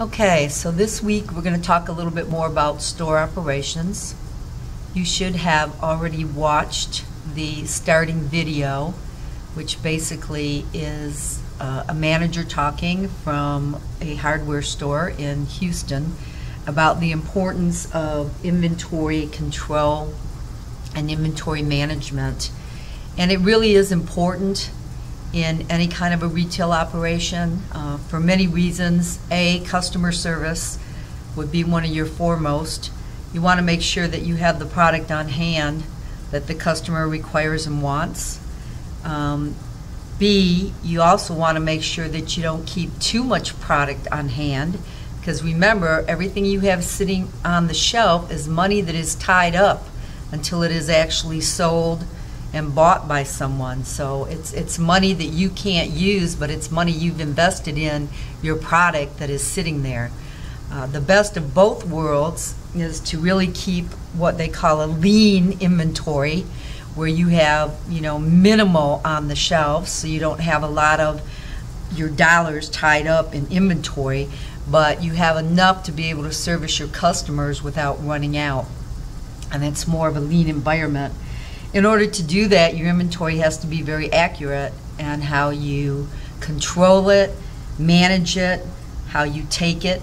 Okay, so this week we're going to talk a little bit more about store operations. You should have already watched the starting video, which basically is a manager talking from a hardware store in Houston about the importance of inventory control and inventory management. And it really is important in any kind of a retail operation for many reasons. A, customer service would be one of your foremost. You want to make sure that you have the product on hand that the customer requires and wants. B, you also want to make sure that you don't keep too much product on hand, because remember, everything you have sitting on the shelf is money that is tied up until it is actually sold and bought by someone. So it's money that you can't use, but it's money you've invested in your product that is sitting there. The best of both worlds is to really keep what they call a lean inventory, where you have, minimal on the shelves, so you don't have a lot of your dollars tied up in inventory, but you have enough to be able to service your customers without running out. And it's more of a lean environment. In order to do that, your inventory has to be very accurate, and how you control it, manage it, how you take it,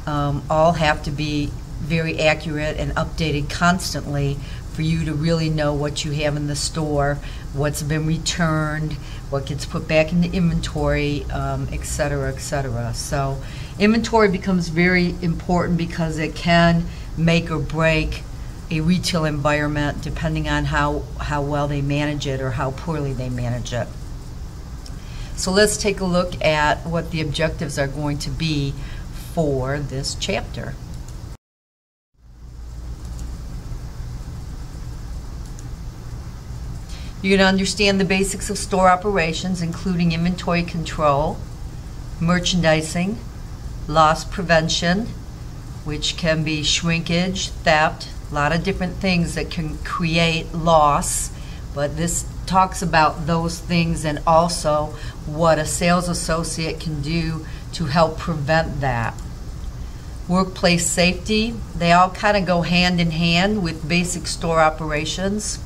all have to be very accurate and updated constantly for you to really know what you have in the store, what's been returned, what gets put back into inventory, et cetera, et cetera. So inventory becomes very important because it can make or break a retail environment depending on how well they manage it or how poorly they manage it. So let's take a look at what the objectives are going to be for this chapter. You're going to understand the basics of store operations, including inventory control, merchandising, loss prevention, which can be shrinkage, theft, a lot of different things that can create loss, but this talks about those things and also what a sales associate can do to help prevent that. Workplace safety, they all kind of go hand in hand with basic store operations.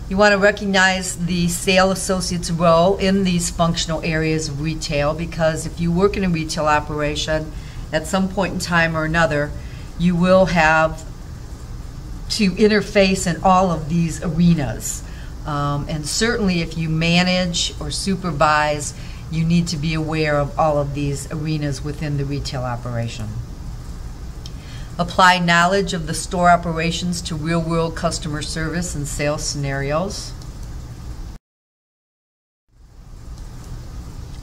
You want to recognize the sales associate's role in these functional areas of retail, because if you work in a retail operation, at some point in time or another, you will have to interface in all of these arenas. And certainly if you manage or supervise, you need to be aware of all of these arenas within the retail operation. Apply knowledge of the store operations to real-world customer service and sales scenarios.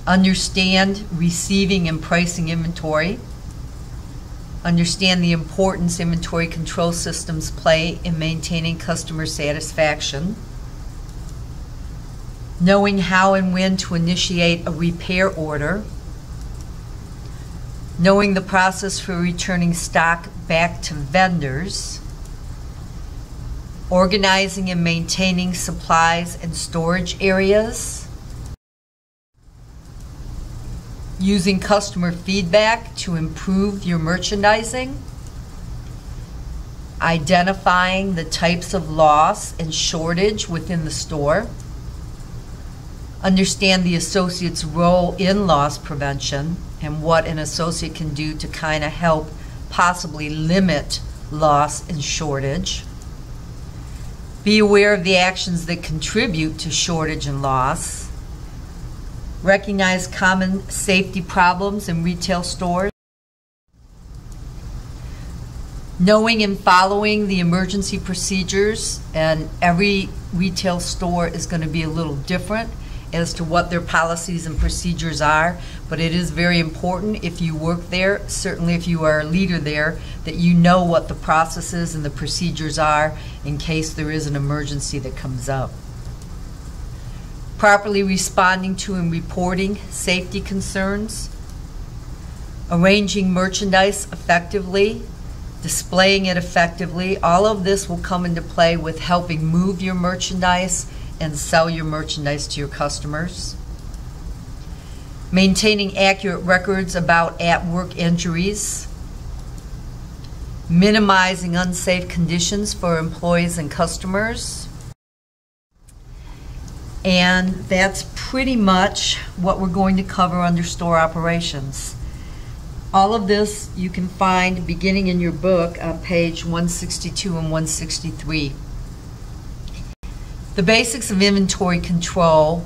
Understand receiving and pricing inventory. Understand the importance inventory control systems play in maintaining customer satisfaction. Knowing how and when to initiate a repair order. Knowing the process for returning stock back to vendors. Organizing and maintaining supplies and storage areas. Using customer feedback to improve your merchandising. Identifying the types of loss and shortage within the store. Understand the associate's role in loss prevention and what an associate can do to kind of help possibly limit loss and shortage. Be aware of the actions that contribute to shortage and loss. Recognize common safety problems in retail stores. Knowing and following the emergency procedures, and every retail store is going to be a little different as to what their policies and procedures are, but it is very important if you work there, certainly if you are a leader there, that you know what the processes and the procedures are in case there is an emergency that comes up. Properly responding to and reporting safety concerns. Arranging merchandise effectively, displaying it effectively. All of this will come into play with helping move your merchandise and sell your merchandise to your customers. maintaining accurate records about at-work injuries, minimizing unsafe conditions for employees and customers. And that's pretty much what we're going to cover under store operations. All of this you can find beginning in your book on page 162 and 163. The basics of inventory control.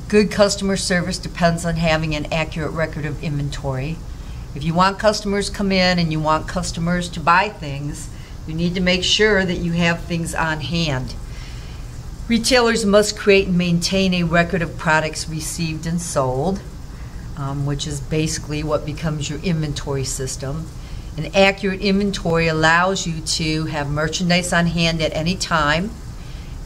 Good customer service depends on having an accurate record of inventory. If you want customers to come in and you want customers to buy things, you need to make sure that you have things on hand. Retailers must create and maintain a record of products received and sold, which is basically what becomes your inventory system. An accurate inventory allows you to have merchandise on hand at any time,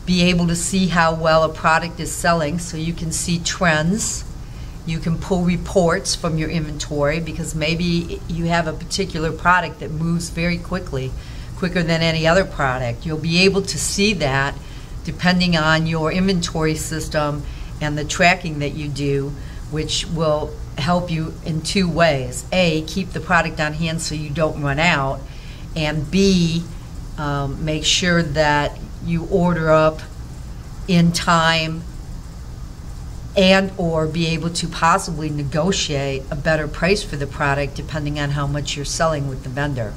be able to see how well a product is selling so you can see trends. You can pull reports from your inventory because maybe you have a particular product that moves very quickly, quicker than any other product. You'll be able to see that depending on your inventory system and the tracking that you do, which will help you in two ways. A, keep the product on hand so you don't run out, and B, make sure that you order up in time and or be able to possibly negotiate a better price for the product depending on how much you're selling with the vendor.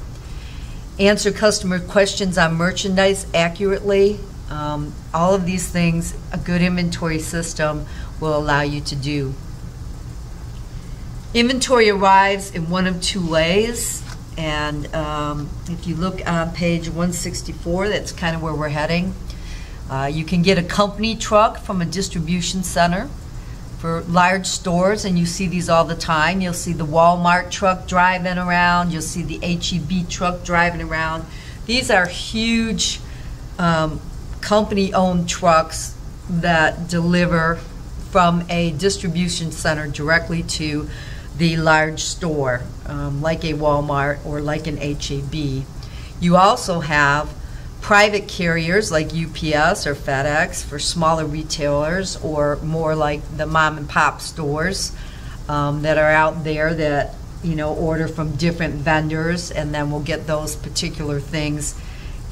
Answer customer questions on merchandise accurately. All of these things a good inventory system will allow you to do. Inventory arrives in one of two ways, and if you look on page 164, that's kind of where we're heading. You can get a company truck from a distribution center for large stores, and you see these all the time. You'll see the Walmart truck driving around. You'll see the H-E-B truck driving around. These are huge company-owned trucks that deliver from a distribution center directly to the large store, like a Walmart or like an H-E-B. You also have private carriers like UPS or FedEx for smaller retailers, or more like the mom and pop stores that are out there that order from different vendors, and then we'll get those particular things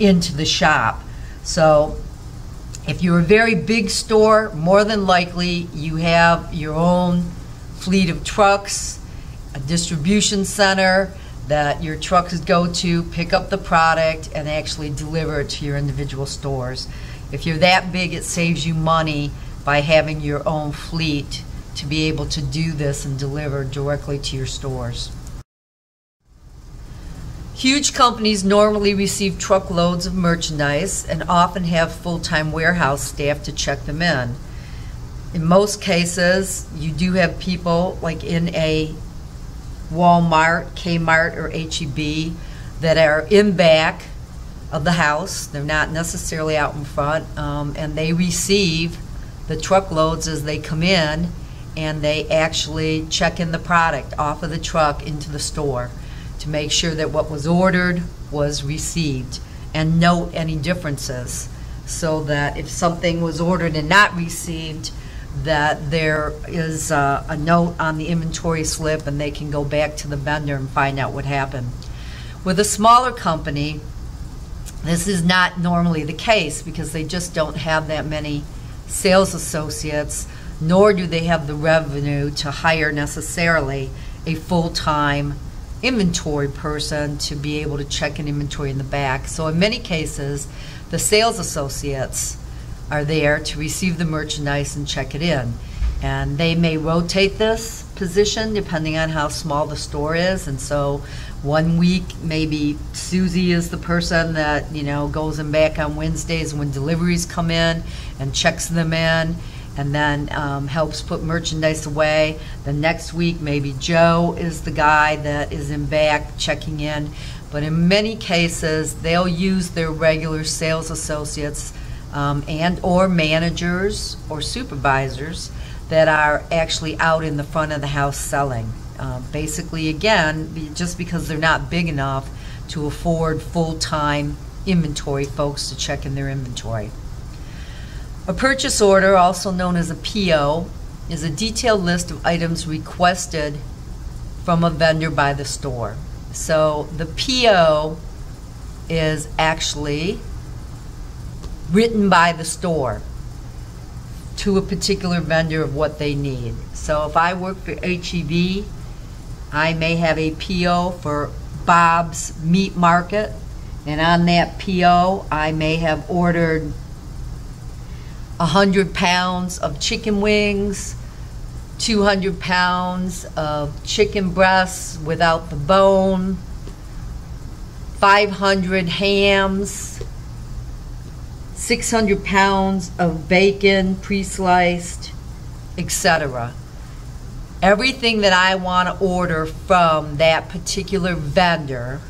into the shop. So if you're a very big store, more than likely you have your own fleet of trucks, a distribution center that your trucks go to, pick up the product, and actually deliver it to your individual stores. If you're that big, it saves you money by having your own fleet to be able to do this and deliver directly to your stores. Huge companies normally receive truckloads of merchandise and often have full-time warehouse staff to check them in. In most cases, you do have people like in a Walmart, Kmart, or H-E-B that are in back of the house. They're not necessarily out in front, and they receive the truckloads as they come in, and they actually check in the product off of the truck into the store to make sure that what was ordered was received, and note any differences so that if something was ordered and not received, that there is a note on the inventory slip and they can go back to the vendor and find out what happened. With a smaller company, this is not normally the case because they just don't have that many sales associates, nor do they have the revenue to hire necessarily a full-time inventory person to be able to check an inventory in the back. So in many cases, the sales associates are there to receive the merchandise and check it in. And they may rotate this position depending on how small the store is. And so one week, maybe Susie is the person that goes in back on Wednesdays when deliveries come in and checks them in, and then helps put merchandise away. The next week, maybe Joe is the guy that is in back checking in. But in many cases, they'll use their regular sales associates and or managers or supervisors that are actually out in the front of the house selling. Basically, again, just because they're not big enough to afford full-time inventory folks to check in their inventory. A purchase order, also known as a PO, is a detailed list of items requested from a vendor by the store. So the PO is actually written by the store to a particular vendor of what they need. So if I work for HEB, I may have a PO for Bob's Meat Market, and on that PO I may have ordered 100 pounds of chicken wings, 200 pounds of chicken breasts without the bone, 500 hams, 600 pounds of bacon pre-sliced, etc. Everything that I want to order from that particular vendor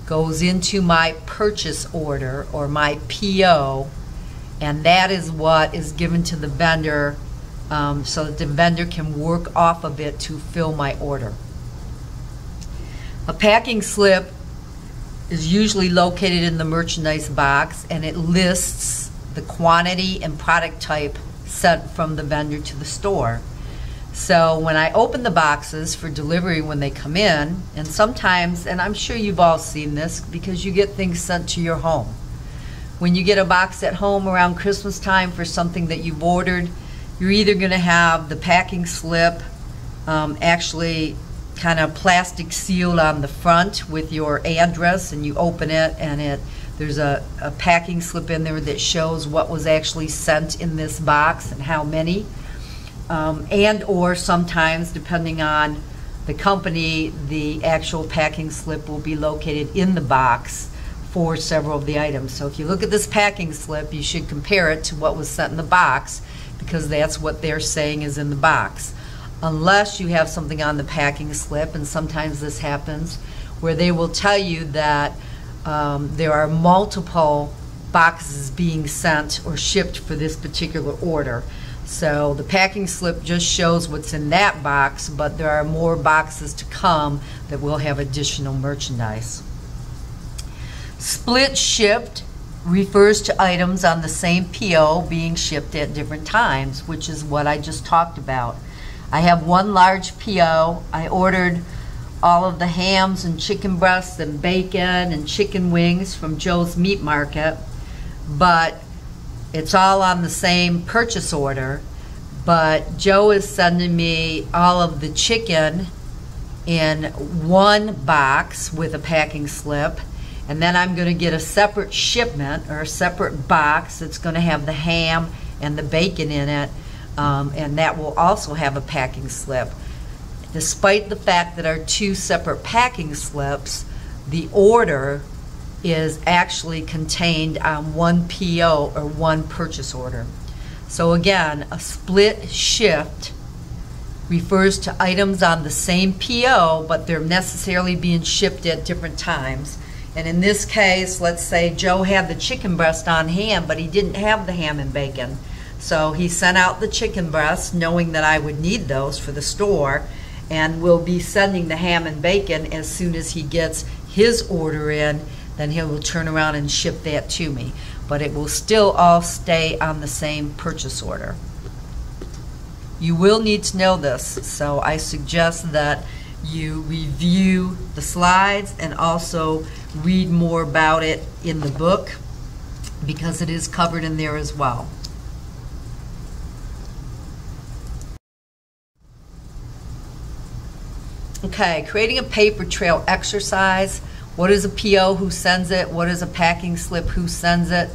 goes into my purchase order or my PO, and that is what is given to the vendor so that the vendor can work off of it to fill my order. A packing slip is usually located in the merchandise box, and it lists the quantity and product type sent from the vendor to the store. So when I open the boxes for delivery when they come in, and sometimes, and I'm sure you've all seen this because you get things sent to your home. When you get a box at home around Christmas time for something that you've ordered, you're either going to have the packing slip actually kind of plastic sealed on the front with your address, and you open it and there's a packing slip in there that shows what was actually sent in this box and how many. And or sometimes, depending on the company, the actual packing slip will be located in the box for several of the items. So if you look at this packing slip, you should compare it to what was sent in the box, because that's what they're saying is in the box. Unless you have something on the packing slip, and sometimes this happens, where they will tell you that there are multiple boxes being sent or shipped for this particular order. So the packing slip just shows what's in that box, but there are more boxes to come that will have additional merchandise. Split shipped refers to items on the same PO being shipped at different times, which is what I just talked about. I have one large PO. I ordered all of the hams and chicken breasts and bacon and chicken wings from Joe's Meat Market, but it's all on the same purchase order. But Joe is sending me all of the chicken in one box with a packing slip, and then I'm going to get a separate shipment or a separate box that's going to have the ham and the bacon in it, and that will also have a packing slip. Despite the fact that our two separate packing slips, the order is actually contained on one PO or one purchase order. So again, a split shift refers to items on the same PO, but they're necessarily being shipped at different times. And in this case, let's say Joe had the chicken breast on hand, but he didn't have the ham and bacon. So he sent out the chicken breast knowing that I would need those for the store, and will be sending the ham and bacon as soon as he gets his order in. Then he will turn around and ship that to me. But it will still all stay on the same purchase order. You will need to know this, so I suggest that you review the slides and also read more about it in the book, because it is covered in there as well. Okay, creating a paper trail exercise. What is a PO? Who sends it? What is a packing slip? Who sends it?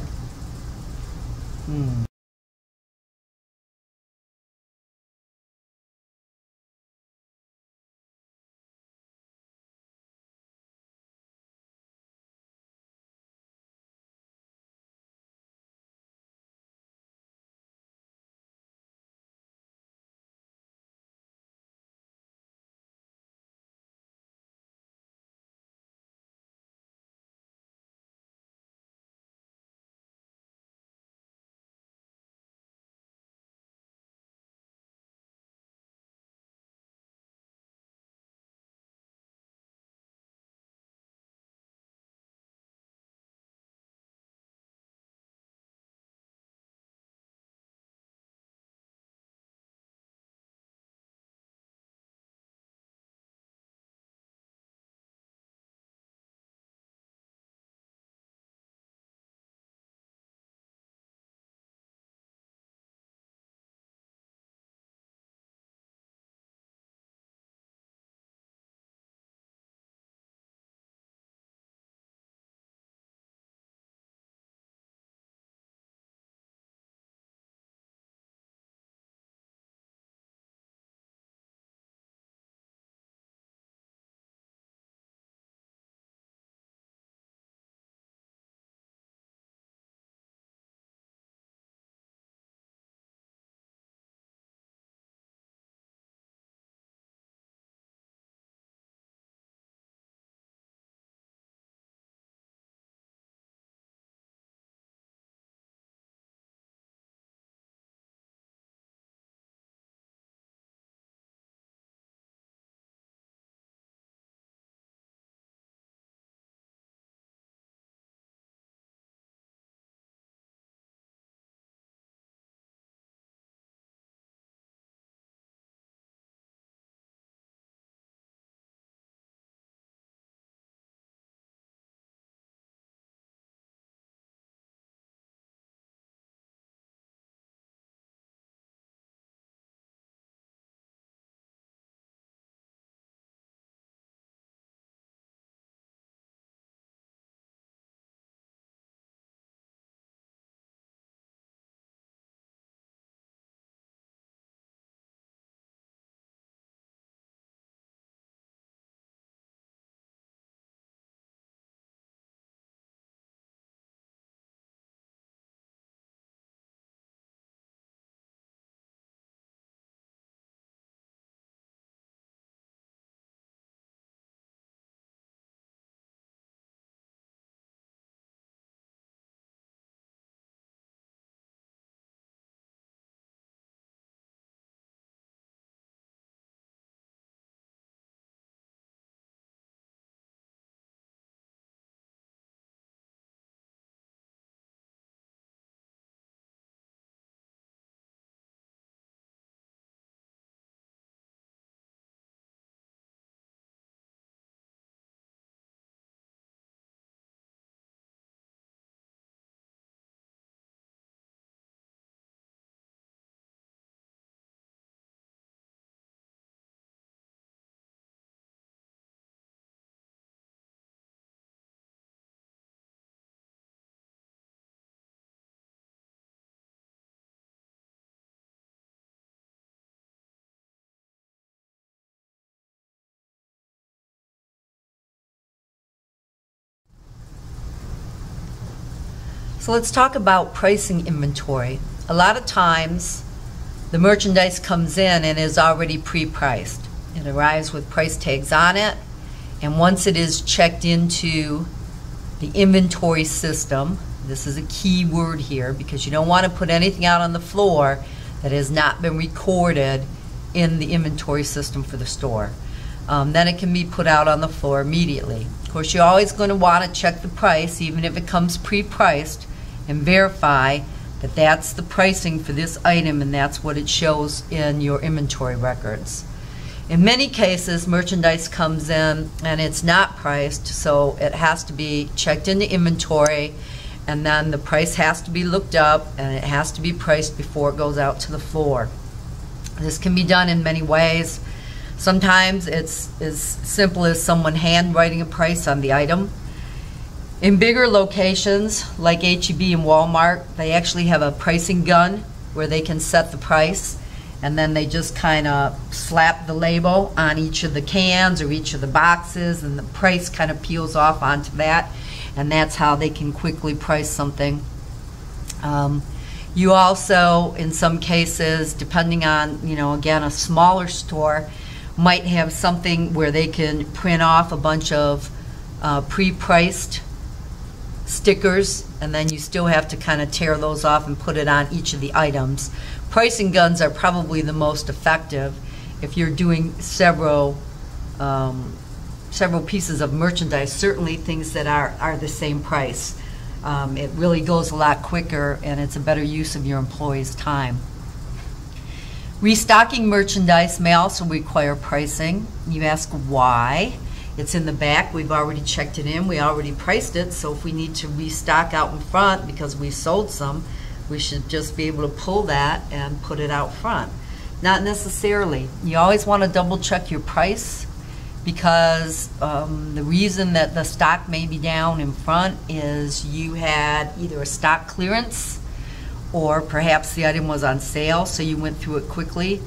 So let's talk about pricing inventory. A lot of times the merchandise comes in and is already pre-priced. It arrives with price tags on it, and once it is checked into the inventory system, this is a key word here because you don't want to put anything out on the floor that has not been recorded in the inventory system for the store. Then it can be put out on the floor immediately. Of course, you're always going to want to check the price, even if it comes pre-priced, and verify that that's the pricing for this item and that's what it shows in your inventory records. In many cases, merchandise comes in and it's not priced, so it has to be checked into inventory, and then the price has to be looked up and it has to be priced before it goes out to the floor. This can be done in many ways. Sometimes it's as simple as someone handwriting a price on the item. In bigger locations like H-E-B and Walmart, they actually have a pricing gun where they can set the price, and then they just kind of slap the label on each of the cans or each of the boxes, and the price kind of peels off onto that, and that's how they can quickly price something. You also, in some cases, depending on, again, a smaller store, might have something where they can print off a bunch of pre-priced stickers, and then you still have to kind of tear those off and put it on each of the items. Pricing guns are probably the most effective if you're doing several pieces of merchandise, certainly things that are the same price. It really goes a lot quicker, and it's a better use of your employees' time. Restocking merchandise may also require pricing. You ask why. It's in the back. We've already checked it in. We already priced it. So if we need to restock out in front because we sold some, we should just be able to pull that and put it out front. Not necessarily. You always want to double check your price, because the reason that the stock may be down in front is you had either a stock clearance or perhaps the item was on sale, so you went through it quickly.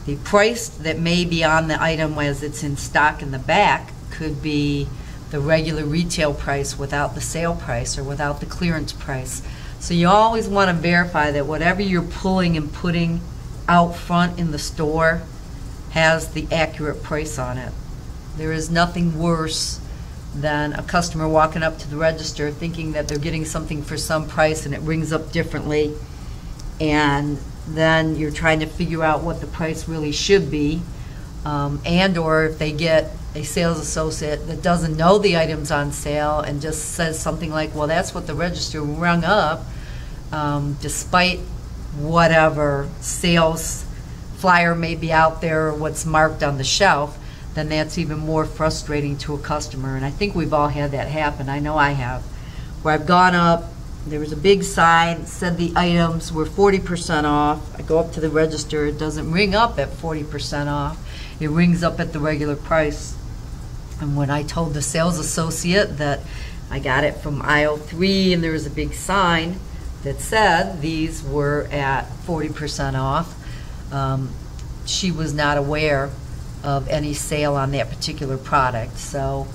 The price that may be on the item as it's in stock in the back could be the regular retail price without the sale price or without the clearance price. So you always want to verify that whatever you're pulling and putting out front in the store has the accurate price on it. There is nothing worse than a customer walking up to the register thinking that they're getting something for some price and it rings up differently, and then you're trying to figure out what the price really should be, and or if they get a sales associate that doesn't know the item's on sale and just says something like, well, that's what the register rung up, despite whatever sales flyer may be out there or what's marked on the shelf, then that's even more frustrating to a customer. And I think we've all had that happen. I know I have. Where I've gone up, there was a big sign that said the items were 40% off. I go up to the register, it doesn't ring up at 40% off. It rings up at the regular price. And when I told the sales associate that I got it from aisle 3 and there was a big sign that said these were at 40% off, she was not aware of any sale on that particular product. So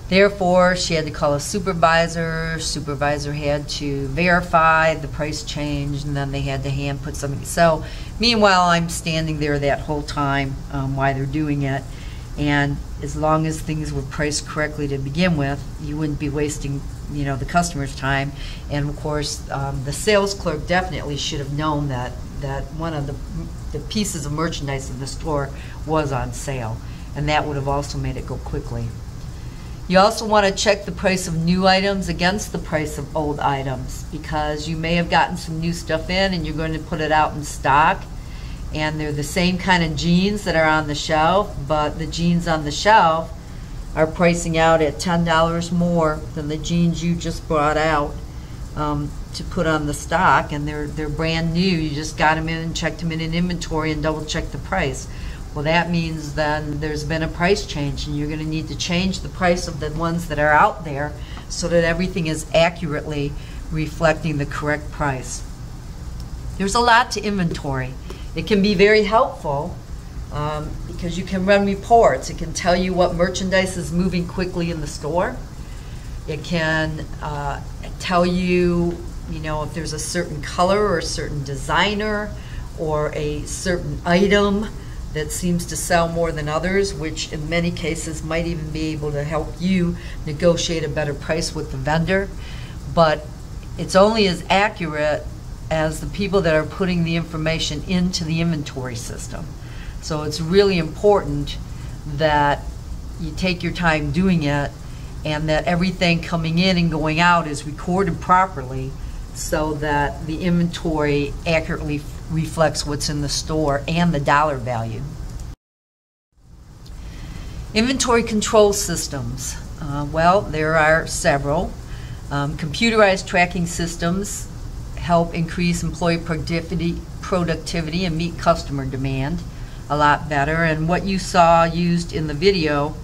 therefore she had to call a supervisor. Supervisor had to verify the price change, and then they had to hand put something. So meanwhile I'm standing there that whole time while they're doing it, and as long as things were priced correctly to begin with, you wouldn't be wasting the customer's time. And of course the sales clerk definitely should have known that one of the pieces of merchandise in the store was on sale, and that would have also made it go quickly. You also want to check the price of new items against the price of old items, because you may have gotten some new stuff in and you're going to put it out in stock, and they're the same kind of jeans that are on the shelf, but the jeans on the shelf are pricing out at $10 more than the jeans you just brought out to put on the stock, and they're brand new. You just got them in and checked them in inventory and double checked the price. Well, that means then there's been a price change, and you're going to need to change the price of the ones that are out there so that everything is accurately reflecting the correct price. There's a lot to inventory. It can be very helpful because you can run reports. It can tell you what merchandise is moving quickly in the store. It can tell you you know, if there's a certain color or a certain designer or a certain item that seems to sell more than others, which in many cases might even be able to help you negotiate a better price with the vendor. But it's only as accurate as the people that are putting the information into the inventory system. So it's really important that you take your time doing it, and that everything coming in and going out is recorded properly so that the inventory accurately reflects what's in the store and the dollar value. Inventory control systems. Well, there are several. Computerized tracking systems help increase employee productivity and meet customer demand a lot better. And what you saw used in the video,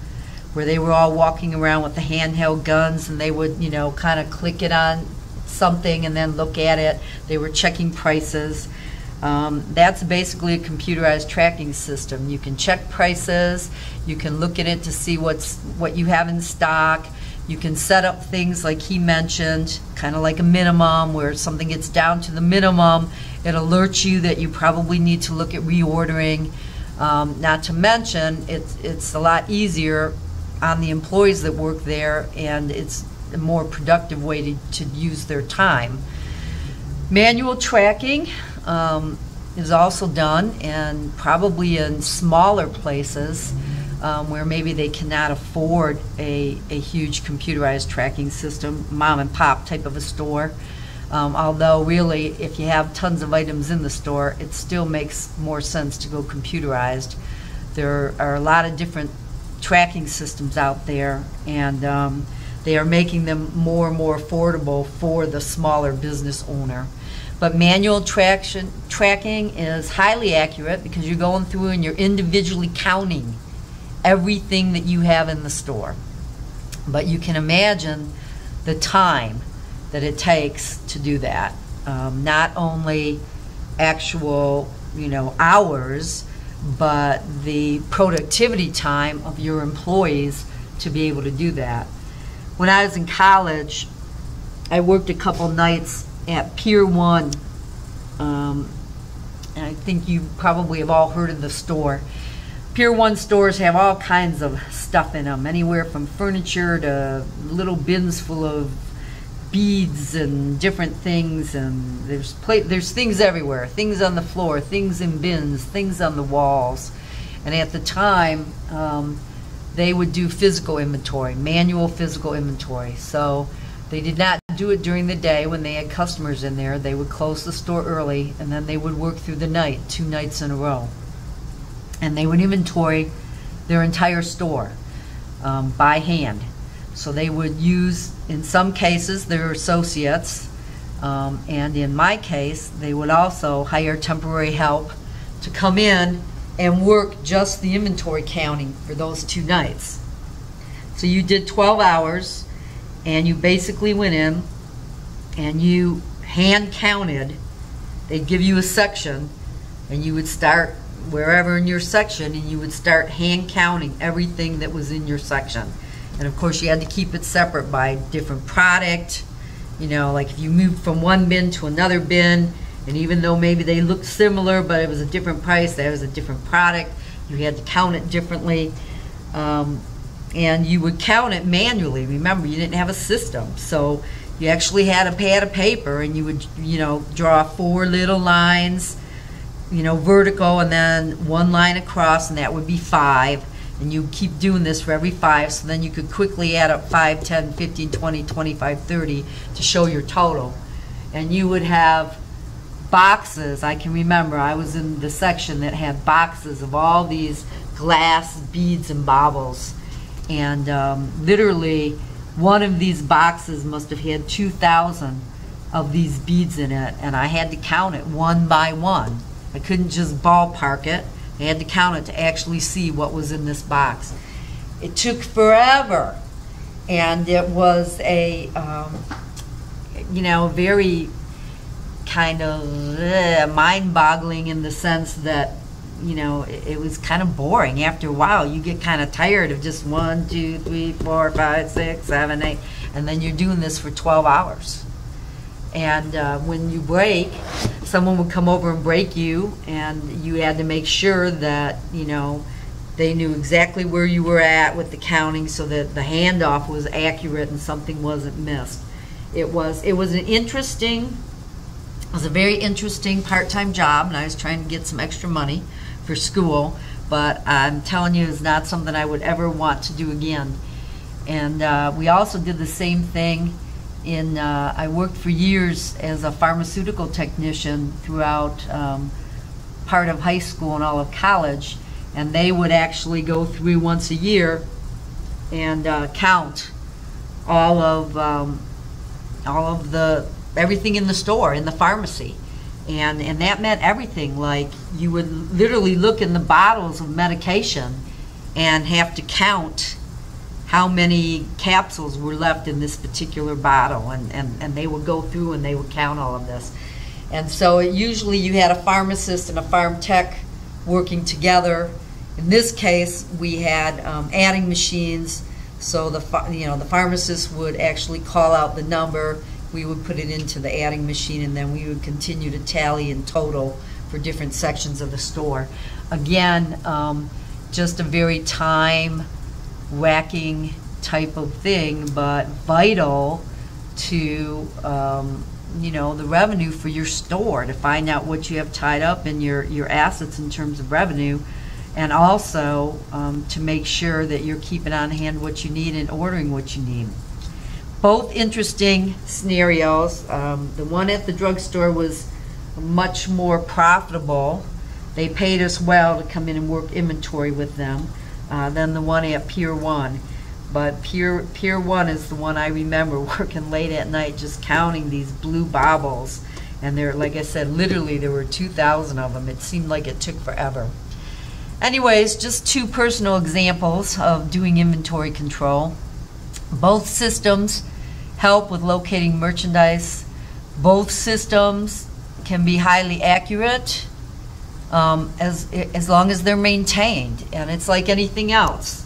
where they were all walking around with the handheld guns and they would, you know, kind of click it on something and then look at it. They were checking prices. That's basically a computerized tracking system. You can check prices, you can look at it to see what you have in stock. You can set up things like he mentioned, kind of like a minimum, where something gets down to the minimum, it alerts you that you probably need to look at reordering. Not to mention, it's a lot easier on the employees that work there, and it's a more productive way to use their time. Manual tracking is also done, and probably in smaller places where maybe they cannot afford a huge computerized tracking system, mom and pop type of a store. Although really, if you have tons of items in the store, it still makes more sense to go computerized. There are a lot of different tracking systems out there, and they are making them more and more affordable for the smaller business owner. But manual tracking is highly accurate because you're going through and you're individually counting everything that you have in the store. But you can imagine the time that it takes to do that. Not only actual, you know, hours, but the productivity time of your employees to be able to do that. When I was in college, I worked a couple nights at Pier 1, and I think you probably have all heard of the store. Pier 1 stores have all kinds of stuff in them, anywhere from furniture to little bins full of beads and different things, and there's things everywhere, things on the floor, things in bins, things on the walls. And at the time, they would do physical inventory, manual physical inventory. So they did not do it during the day when they had customers in there. They would close the store early, and then they would work through the night, 2 nights in a row. And they would inventory their entire store by hand. So they would use, in some cases, their associates, and in my case, they would also hire temporary help to come in and work just the inventory counting for those 2 nights. So you did 12 hours, and you basically went in and you hand counted. They'd give you a section, and you would start wherever in your section, and you would start hand counting everything that was in your section. And of course you had to keep it separate by different product. You know, like if you moved from one bin to another bin, and even though maybe they looked similar but it was a different price, that was a different product, you had to count it differently. And you would count it manually. Remember, you didn't have a system, so you actually had a pad of paper, and you would, you know, draw 4 little lines, you know, vertical, and then 1 line across, and that would be 5. And you keep doing this for every 5, so then you could quickly add up 5, 10, 15, 20, 25, 30 to show your total. And you would have boxes. I can remember I was in the section that had boxes of all these glass beads and baubles. And literally, one of these boxes must have had 2,000 of these beads in it, and I had to count it one by one. I couldn't just ballpark it. I had to count it to actually see what was in this box. It took forever, and it was a, you know, very kind of mind-boggling in the sense that, you know, it was kind of boring. After a while, you get kind of tired of just 1, 2, 3, 4, 5, 6, 7, 8, and then you're doing this for 12 hours. And when you break, someone would come over and break you, and you had to make sure that, you know, they knew exactly where you were at with the counting so that the handoff was accurate and something wasn't missed. It was a very interesting part-time job, and I was trying to get some extra money for school, but I'm telling you, it's not something I would ever want to do again. And we also did the same thing in, I worked for years as a pharmaceutical technician throughout part of high school and all of college, and they would actually go through once a year and count all of the everything in the store, in the pharmacy. And that meant everything. Like, you would literally look in the bottles of medication and have to count how many capsules were left in this particular bottle, and they would go through and they would count all of this. And so usually you had a pharmacist and a pharm tech working together. In this case, we had adding machines, so the pharmacist would actually call out the number, we would put it into the adding machine, and then we would continue to tally in total for different sections of the store. Again, just a very time-whacking type of thing, but vital to the revenue for your store, to find out what you have tied up in your assets in terms of revenue, and also to make sure that you're keeping on hand what you need and ordering what you need. Both interesting scenarios. The one at the drugstore was much more profitable. They paid us well to come in and work inventory with them than the one at Pier 1. But Pier 1 is the one I remember working late at night just counting these blue baubles. And there, like I said, literally there were 2,000 of them. It seemed like it took forever. Anyways, just two personal examples of doing inventory control. Both systems help with locating merchandise. Both systems can be highly accurate as long as they're maintained. And it's like anything else,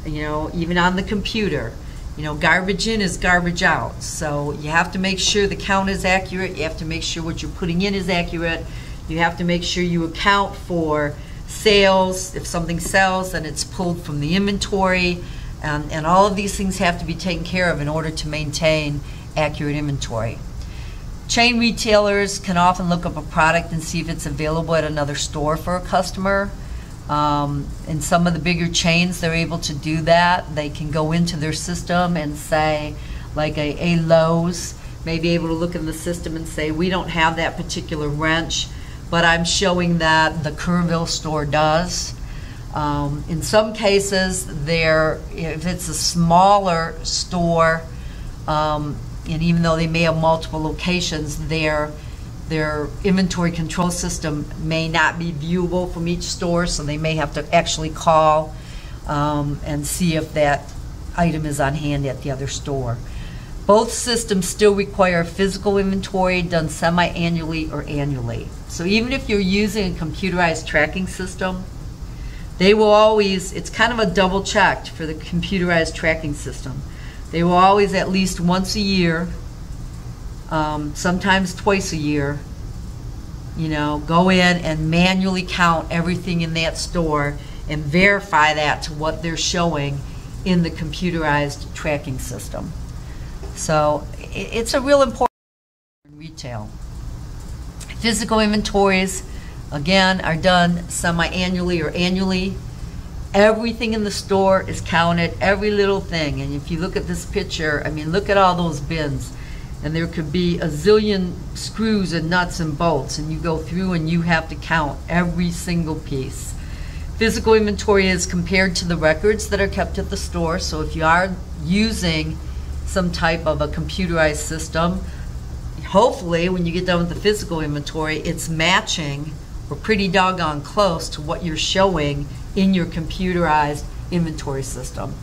even on the computer. Garbage in is garbage out. So you have to make sure the count is accurate. You have to make sure what you're putting in is accurate. You have to make sure you account for sales. If something sells, then it's pulled from the inventory. And all of these things have to be taken care of in order to maintain accurate inventory. Chain retailers can often look up a product and see if it's available at another store for a customer. In some of the bigger chains, they're able to do that. They can go into their system and say, like a Lowe's may be able to look in the system and say, we don't have that particular wrench, but I'm showing that the Kerrville store does. In some cases, if it's a smaller store, and even though they may have multiple locations, their inventory control system may not be viewable from each store, so they may have to actually call and see if that item is on hand at the other store. Both systems still require physical inventory done semi-annually or annually. So even if you're using a computerized tracking system, they will always, it's kind of a double checked for the computerized tracking system. They will always, at least once a year, sometimes twice a year, go in and manually count everything in that store and verify that to what they're showing in the computerized tracking system. So it's a real important in retail. Physical inventories, again, are done semi-annually or annually. Everything in the store is counted, every little thing. And if you look at this picture, I mean, look at all those bins. And there could be a zillion screws and nuts and bolts, and you go through and you have to count every single piece. Physical inventory is compared to the records that are kept at the store. So if you are using some type of a computerized system, hopefully when you get done with the physical inventory, it's matching or pretty doggone close to what you're showing in your computerized inventory system.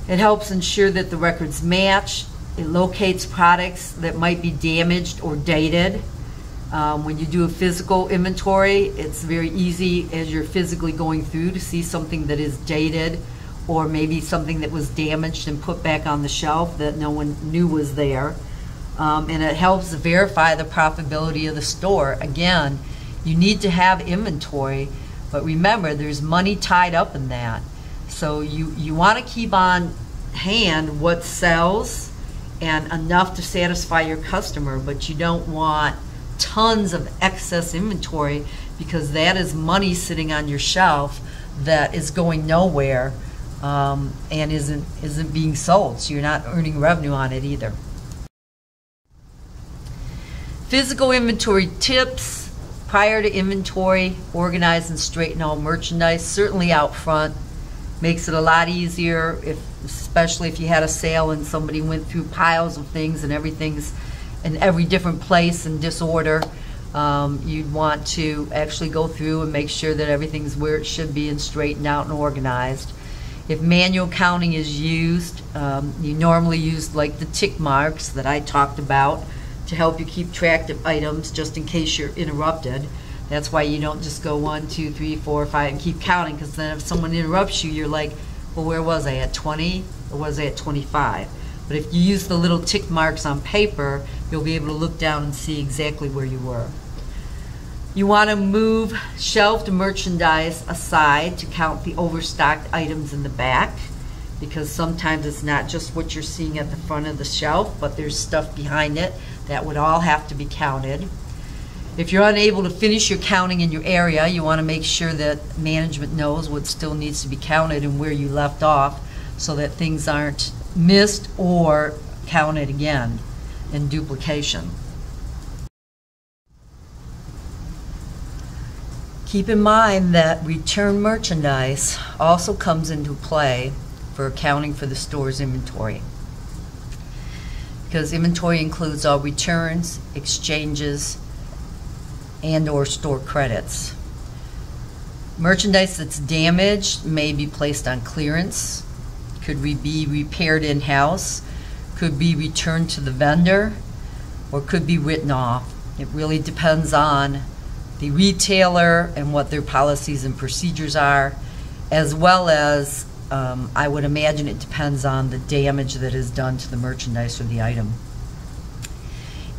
It helps ensure that the records match. It locates products that might be damaged or dated. When you do a physical inventory, it's very easy as you're physically going through to see something that is dated, or maybe something that was damaged and put back on the shelf that no one knew was there. and it helps verify the profitability of the store. Again, you need to have inventory, but remember, there's money tied up in that. So you want to keep on hand what sells and enough to satisfy your customer, but you don't want tons of excess inventory, because that is money sitting on your shelf that is going nowhere, and isn't being sold, so you're not earning revenue on it either. Physical inventory tips. Prior to inventory, organize and straighten all merchandise, certainly out front. Makes it a lot easier, especially if you had a sale and somebody went through piles of things and everything's in every different place in disorder. You'd want to actually go through and make sure that everything's where it should be and straightened out and organized. If manual counting is used, you normally use like the tick marks that I talked about to help you keep track of items just in case you're interrupted. That's why you don't just go 1, 2, 3, 4, 5 and keep counting, because then if someone interrupts you, you're like, well, where was I, at 20 or was I at 25? But if you use the little tick marks on paper, you'll be able to look down and see exactly where you were. You want to move shelved merchandise aside to count the overstocked items in the back, because sometimes it's not just what you're seeing at the front of the shelf, but there's stuff behind it that would all have to be counted. If you're unable to finish your counting in your area, you want to make sure that management knows what still needs to be counted and where you left off, so that things aren't missed or counted again in duplication. Keep in mind that return merchandise also comes into play for accounting for the store's inventory, because inventory includes all returns, exchanges, and or store credits. Merchandise that's damaged may be placed on clearance, could be repaired in-house, could be returned to the vendor, or could be written off. It really depends on the retailer and what their policies and procedures are, as well as I would imagine it depends on the damage that is done to the merchandise or the item.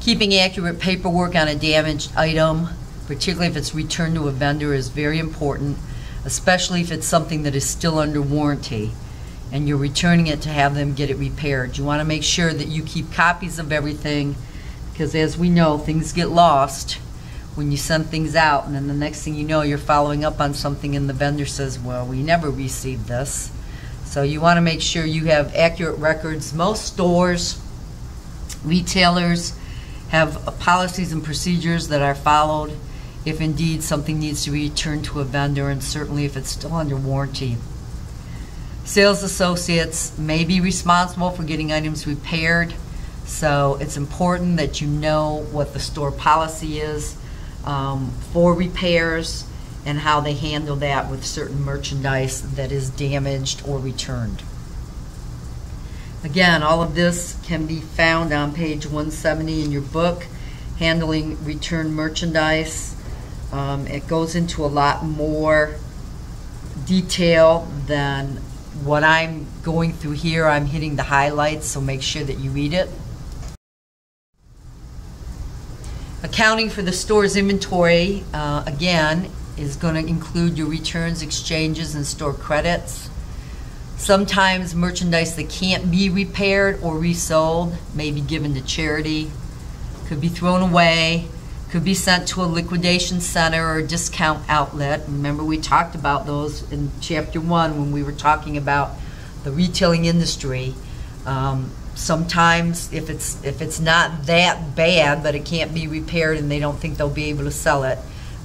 Keeping accurate paperwork on a damaged item, particularly if it's returned to a vendor, is very important, especially if it's something that is still under warranty and you're returning it to have them get it repaired. You want to make sure that you keep copies of everything, because as we know, things get lost when you send things out, and then the next thing you know, you're following up on something and the vendor says, well, we never received this. So you want to make sure you have accurate records. Most stores, retailers have policies and procedures that are followed if indeed something needs to be returned to a vendor, and certainly if it's still under warranty. Sales associates may be responsible for getting items repaired, so it's important that you know what the store policy is for repairs and how they handle that with certain merchandise that is damaged or returned. Again, all of this can be found on page 170 in your book, Handling Returned Merchandise. It goes into a lot more detail than what I'm going through here. I'm hitting the highlights, so make sure that you read it. Accounting for the store's inventory, again, is going to include your returns, exchanges, and store credits. Sometimes merchandise that can't be repaired or resold may be given to charity, could be thrown away, could be sent to a liquidation center or a discount outlet. Remember, we talked about those in Chapter 1 when we were talking about the retailing industry. Sometimes if it's not that bad but it can't be repaired and they don't think they'll be able to sell it,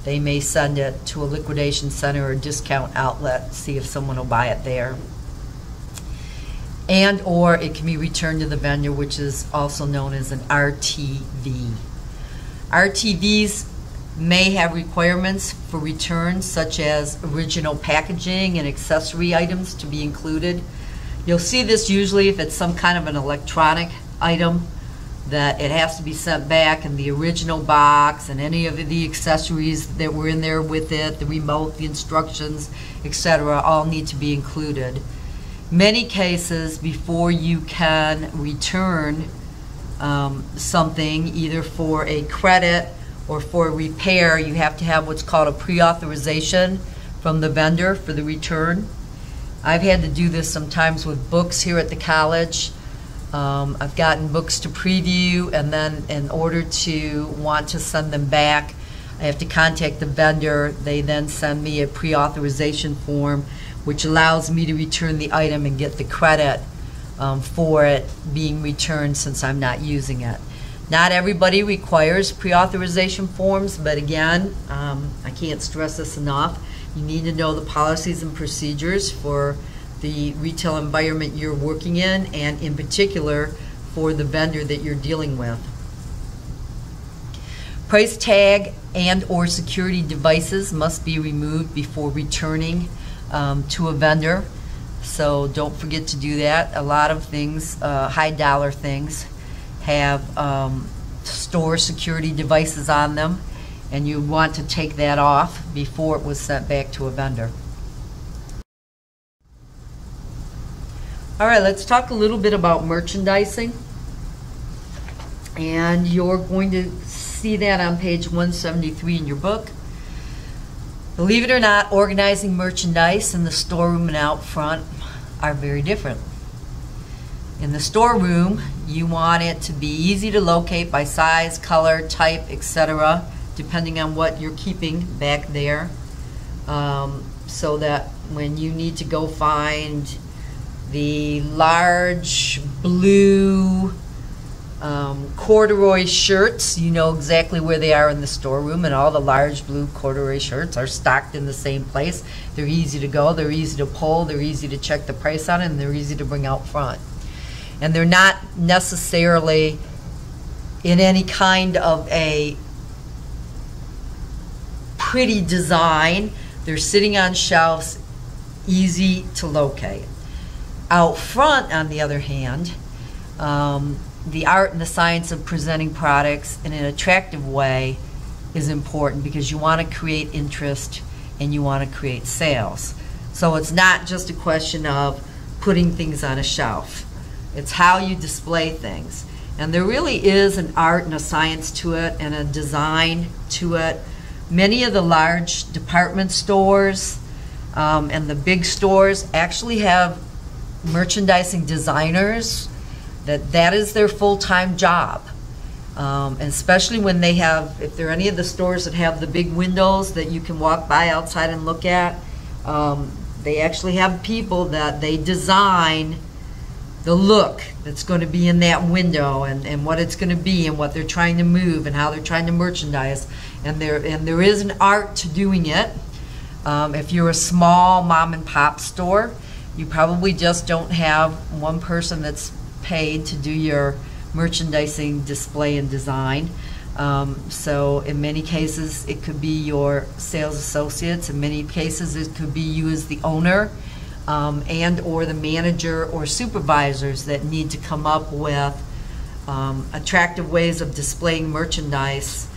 they may send it to a liquidation center or a discount outlet, see if someone will buy it there. And or it can be returned to the vendor, which is also known as an RTV. RTVs may have requirements for returns, such as original packaging and accessory items to be included. You'll see this usually if it's some kind of an electronic item, that it has to be sent back, and the original box and any of the accessories that were in there with it, the remote, the instructions, etc., all need to be included. Many cases, before you can return something either for a credit or for a repair, you have to have what's called a pre-authorization from the vendor for the return. I've had to do this sometimes with books here at the college. I've gotten books to preview, and then in order to want to send them back, I have to contact the vendor. They then send me a pre-authorization form, which allows me to return the item and get the credit for it being returned since I'm not using it. Not everybody requires pre-authorization forms, but again, I can't stress this enough. You need to know the policies and procedures for the retail environment you're working in, and in particular for the vendor that you're dealing with. Price tag and or security devices must be removed before returning to a vendor. So don't forget to do that. A lot of things, high dollar things, have store security devices on them, and you want to take that off before it was sent back to a vendor. All right, let's talk a little bit about merchandising. And you're going to see that on page 173 in your book. Believe it or not, organizing merchandise in the storeroom and out front are very different. In the storeroom, you want it to be easy to locate by size, color, type, etc., depending on what you're keeping back there, so that when you need to go find the large blue corduroy shirts, you know exactly where they are in the storeroom, and all the large blue corduroy shirts are stocked in the same place. They're easy to go, they're easy to pull, they're easy to check the price on, and they're easy to bring out front. And they're not necessarily in any kind of a pretty design. They're sitting on shelves, easy to locate. Out front, on the other hand, the art and the science of presenting products in an attractive way is important, because you want to create interest and you want to create sales. So it's not just a question of putting things on a shelf. It's how you display things. And there really is an art and a science to it and a design to it. Many of the large department stores and the big stores actually have merchandising designers that is their full-time job. And especially when they have, if there are any of the stores that have the big windows that you can walk by outside and look at, they actually have people that they design the look that's going to be in that window, and what it's going to be, and what they're trying to move, and how they're trying to merchandise. And there is an art to doing it. If you're a small mom and pop store, you probably just don't have one person that's paid to do your merchandising display and design. So in many cases it could be your sales associates. In many cases it could be you as the owner, and or the manager or supervisors that need to come up with attractive ways of displaying merchandise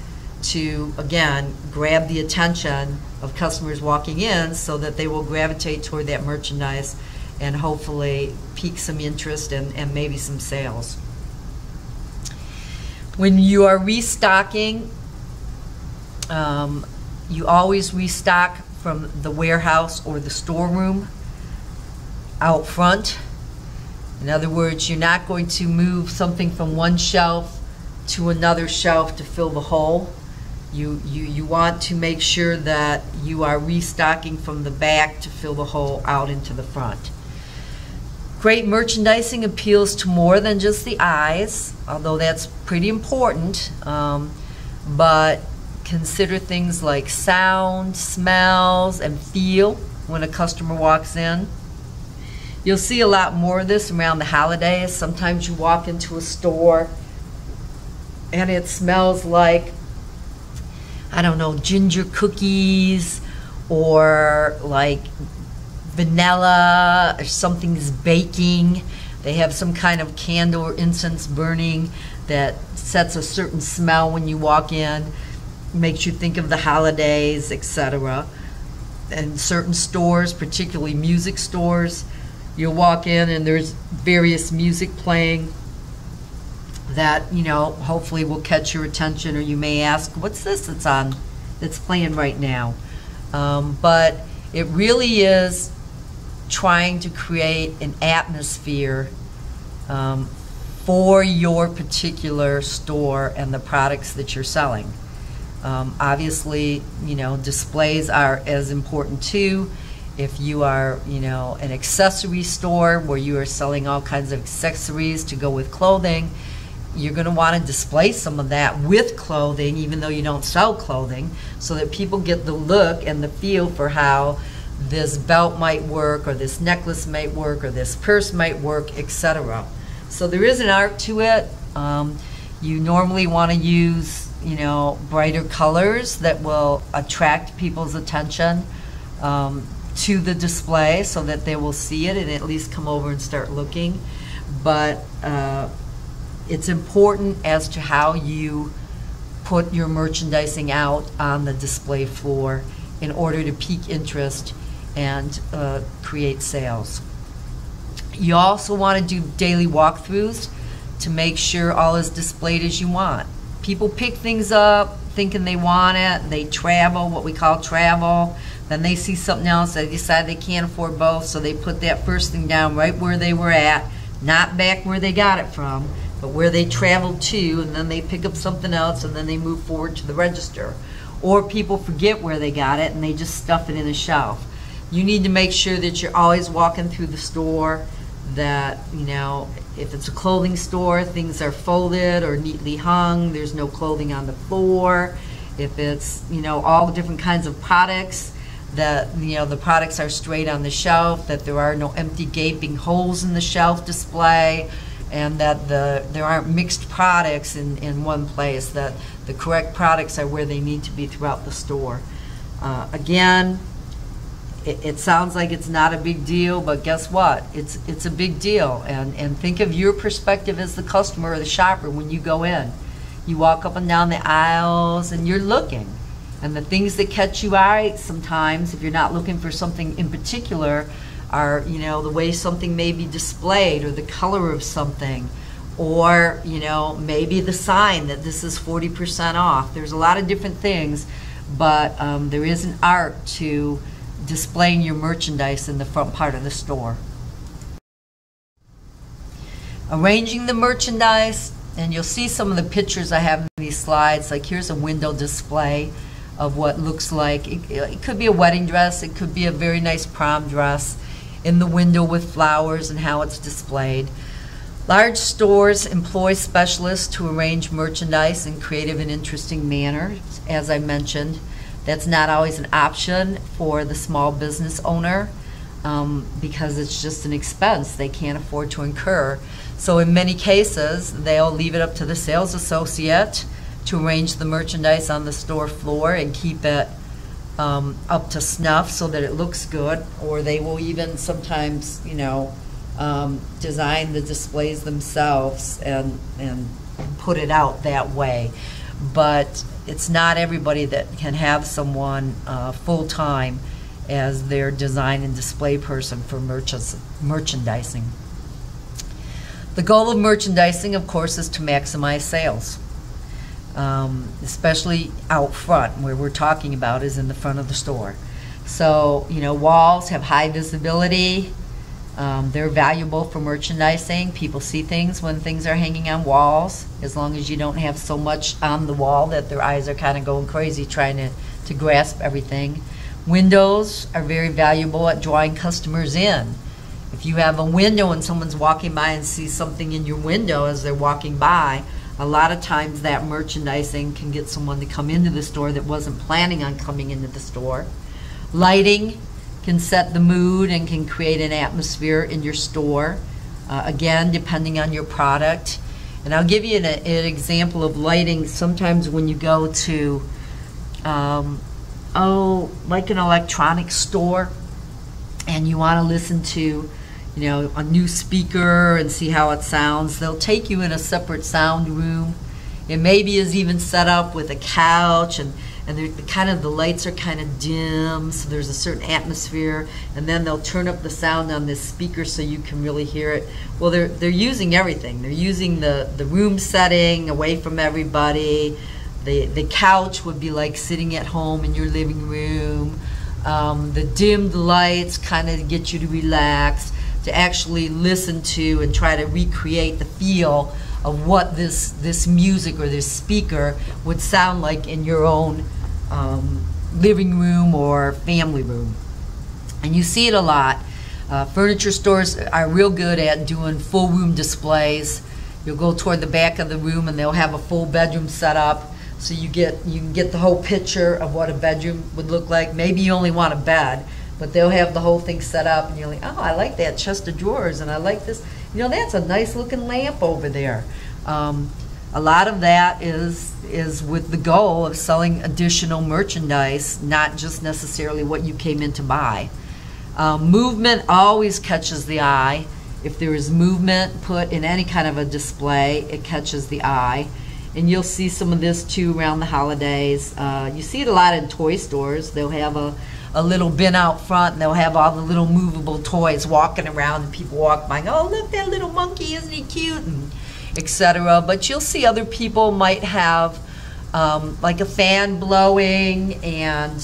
to, again, grab the attention of customers walking in, so that they will gravitate toward that merchandise and hopefully pique some interest and maybe some sales. When you are restocking, you always restock from the warehouse or the storeroom out front. In other words, you're not going to move something from one shelf to another shelf to fill the hole. You want to make sure that you are restocking from the back to fill the hole out into the front. Great merchandising appeals to more than just the eyes, although that's pretty important, but consider things like sound, smells, and feel when a customer walks in. You'll see a lot more of this around the holidays. Sometimes you walk into a store and it smells like, I don't know, ginger cookies, or like vanilla, or something's baking. They have some kind of candle or incense burning that sets a certain smell when you walk in, makes you think of the holidays, etc. And certain stores, particularly music stores, you'll walk in and there's various music playing. that, you know, hopefully will catch your attention, or you may ask, what's this that's playing right now? But it really is trying to create an atmosphere for your particular store and the products that you're selling. Obviously, you know, displays are as important too. If you are, you know, an accessory store where you are selling all kinds of accessories to go with clothing, you're going to want to display some of that with clothing, even though you don't sell clothing, so that people get the look and the feel for how this belt might work, or this necklace might work, or this purse might work, etc. So there is an art to it. You normally want to use, you know, brighter colors that will attract people's attention to the display, so that they will see it and at least come over and start looking. But it's important as to how you put your merchandising out on the display floor in order to pique interest and create sales. You also want to do daily walkthroughs to make sure all is displayed as you want. People pick things up thinking they want it, they travel, what we call travel, then they see something else, they decide they can't afford both, so they put that first thing down right where they were at, not back where they got it from, but where they traveled to, and then they pick up something else, and then they move forward to the register. Or people forget where they got it and they just stuff it in a shelf. You need to make sure that you're always walking through the store, that, you know, if it's a clothing store, things are folded or neatly hung, there's no clothing on the floor. If it's, you know, all different kinds of products, that, you know, the products are straight on the shelf, that there are no empty gaping holes in the shelf display, and that there aren't mixed products in one place, that the correct products are where they need to be throughout the store. Again, it sounds like it's not a big deal, but guess what? It's a big deal. And think of your perspective as the customer or the shopper when you go in. You walk up and down the aisles and you're looking. And the things that catch your eye sometimes, if you're not looking for something in particular, are, you know, the way something may be displayed, or the color of something, or, you know, maybe the sign that this is 40% off. There's a lot of different things, but there is an art to displaying your merchandise in the front part of the store. Arranging the merchandise, and you'll see some of the pictures I have in these slides. Like, here's a window display of what looks like, it could be a wedding dress, it could be a very nice prom dress, in the window with flowers and how it's displayed. Large stores employ specialists to arrange merchandise in creative and interesting manners. As I mentioned, that's not always an option for the small business owner because it's just an expense they can't afford to incur. So in many cases, they'll leave it up to the sales associate to arrange the merchandise on the store floor and keep it up to snuff so that it looks good, or they will even sometimes, you know, design the displays themselves and put it out that way. But it's not everybody that can have someone full-time as their design and display person for merchandising. The goal of merchandising, of course, is to maximize sales. Especially out front, where we're talking about is in the front of the store. So, you know, walls have high visibility. They're valuable for merchandising. People see things when things are hanging on walls, as long as you don't have so much on the wall that their eyes are kind of going crazy trying to grasp everything. Windows are very valuable at drawing customers in. If you have a window and someone's walking by and sees something in your window as they're walking by, a lot of times that merchandising can get someone to come into the store that wasn't planning on coming into the store. Lighting can set the mood and can create an atmosphere in your store, again, depending on your product. And I'll give you an example of lighting. Sometimes when you go to, like an electronics store, and you want to listen to, you know, a new speaker and see how it sounds, they'll take you in a separate sound room. It maybe is even set up with a couch and and the lights are kind of dim, so there's a certain atmosphere, and then they'll turn up the sound on this speaker so you can really hear it. Well, they're using everything. They're using the room setting away from everybody. The couch would be like sitting at home in your living room. The dimmed lights kind of get you to relax, to actually listen to and try to recreate the feel of what this music or this speaker would sound like in your own living room or family room. And you see it a lot. Furniture stores are real good at doing full room displays. You'll go toward the back of the room and they'll have a full bedroom set up, so you can get the whole picture of what a bedroom would look like. Maybe you only want a bed, but they'll have the whole thing set up, and you're like, oh, I like that chest of drawers, and I like this. You know, that's a nice looking lamp over there. A lot of that is with the goal of selling additional merchandise, not just necessarily what you came in to buy. Movement always catches the eye. If there is movement put in any kind of a display, it catches the eye. And you'll see some of this too around the holidays. You see it a lot in toy stores. They'll have a little bin out front, and they'll have all the little movable toys walking around, and people walk by and, oh, look, that little monkey, isn't he cute, and etc. But you'll see other people might have like a fan blowing, and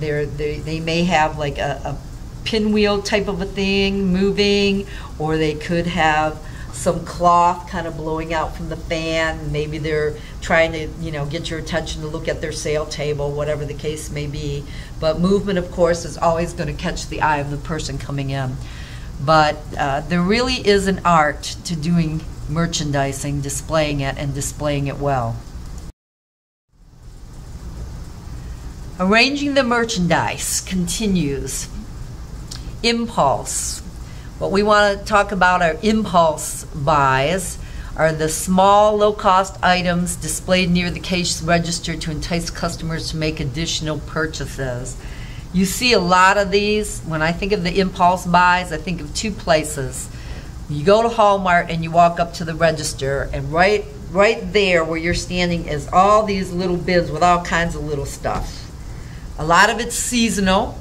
they may have like a pinwheel type of a thing moving, or they could have some cloth kind of blowing out from the fan. Maybe they're trying to, you know, get your attention to look at their sale table, whatever the case may be. But movement, of course, is always going to catch the eye of the person coming in. But there really is an art to doing merchandising, displaying it, and displaying it well. Arranging the merchandise continues. Impulse. What we want to talk about are impulse buys, are the small, low-cost items displayed near the cash register to entice customers to make additional purchases. You see a lot of these. When I think of the impulse buys, I think of two places. You go to Walmart and you walk up to the register, and right there where you're standing is all these little bins with all kinds of little stuff. A lot of it's seasonal.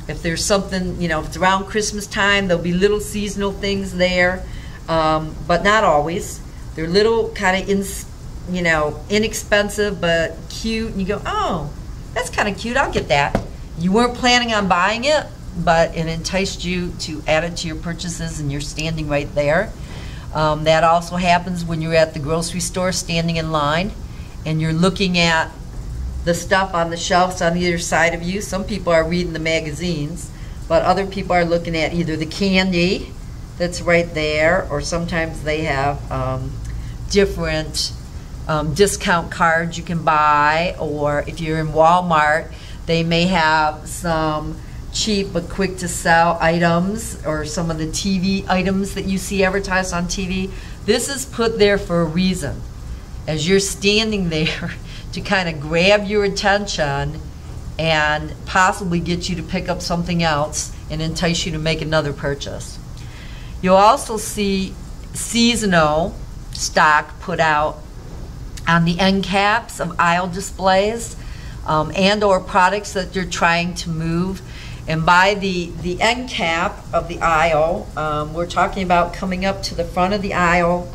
If there's something, you know, if it's around Christmas time, there'll be little seasonal things there, but not always. They're little kind of, inexpensive but cute, and you go, oh, that's kind of cute, I'll get that. You weren't planning on buying it, but it enticed you to add it to your purchases, and you're standing right there. That also happens when you're at the grocery store standing in line, and you're looking at the stuff on the shelves on either side of you. Some people are reading the magazines, but other people are looking at either the candy that's right there, or sometimes they have different discount cards you can buy, or if you're in Walmart, they may have some cheap but quick to sell items, or some of the TV items that you see advertised on TV. This is put there for a reason. As you're standing there, to kind of grab your attention and possibly get you to pick up something else and entice you to make another purchase. You'll also see seasonal stock put out on the end caps of aisle displays, and or products that you're trying to move. And by the end cap of the aisle, we're talking about coming up to the front of the aisle,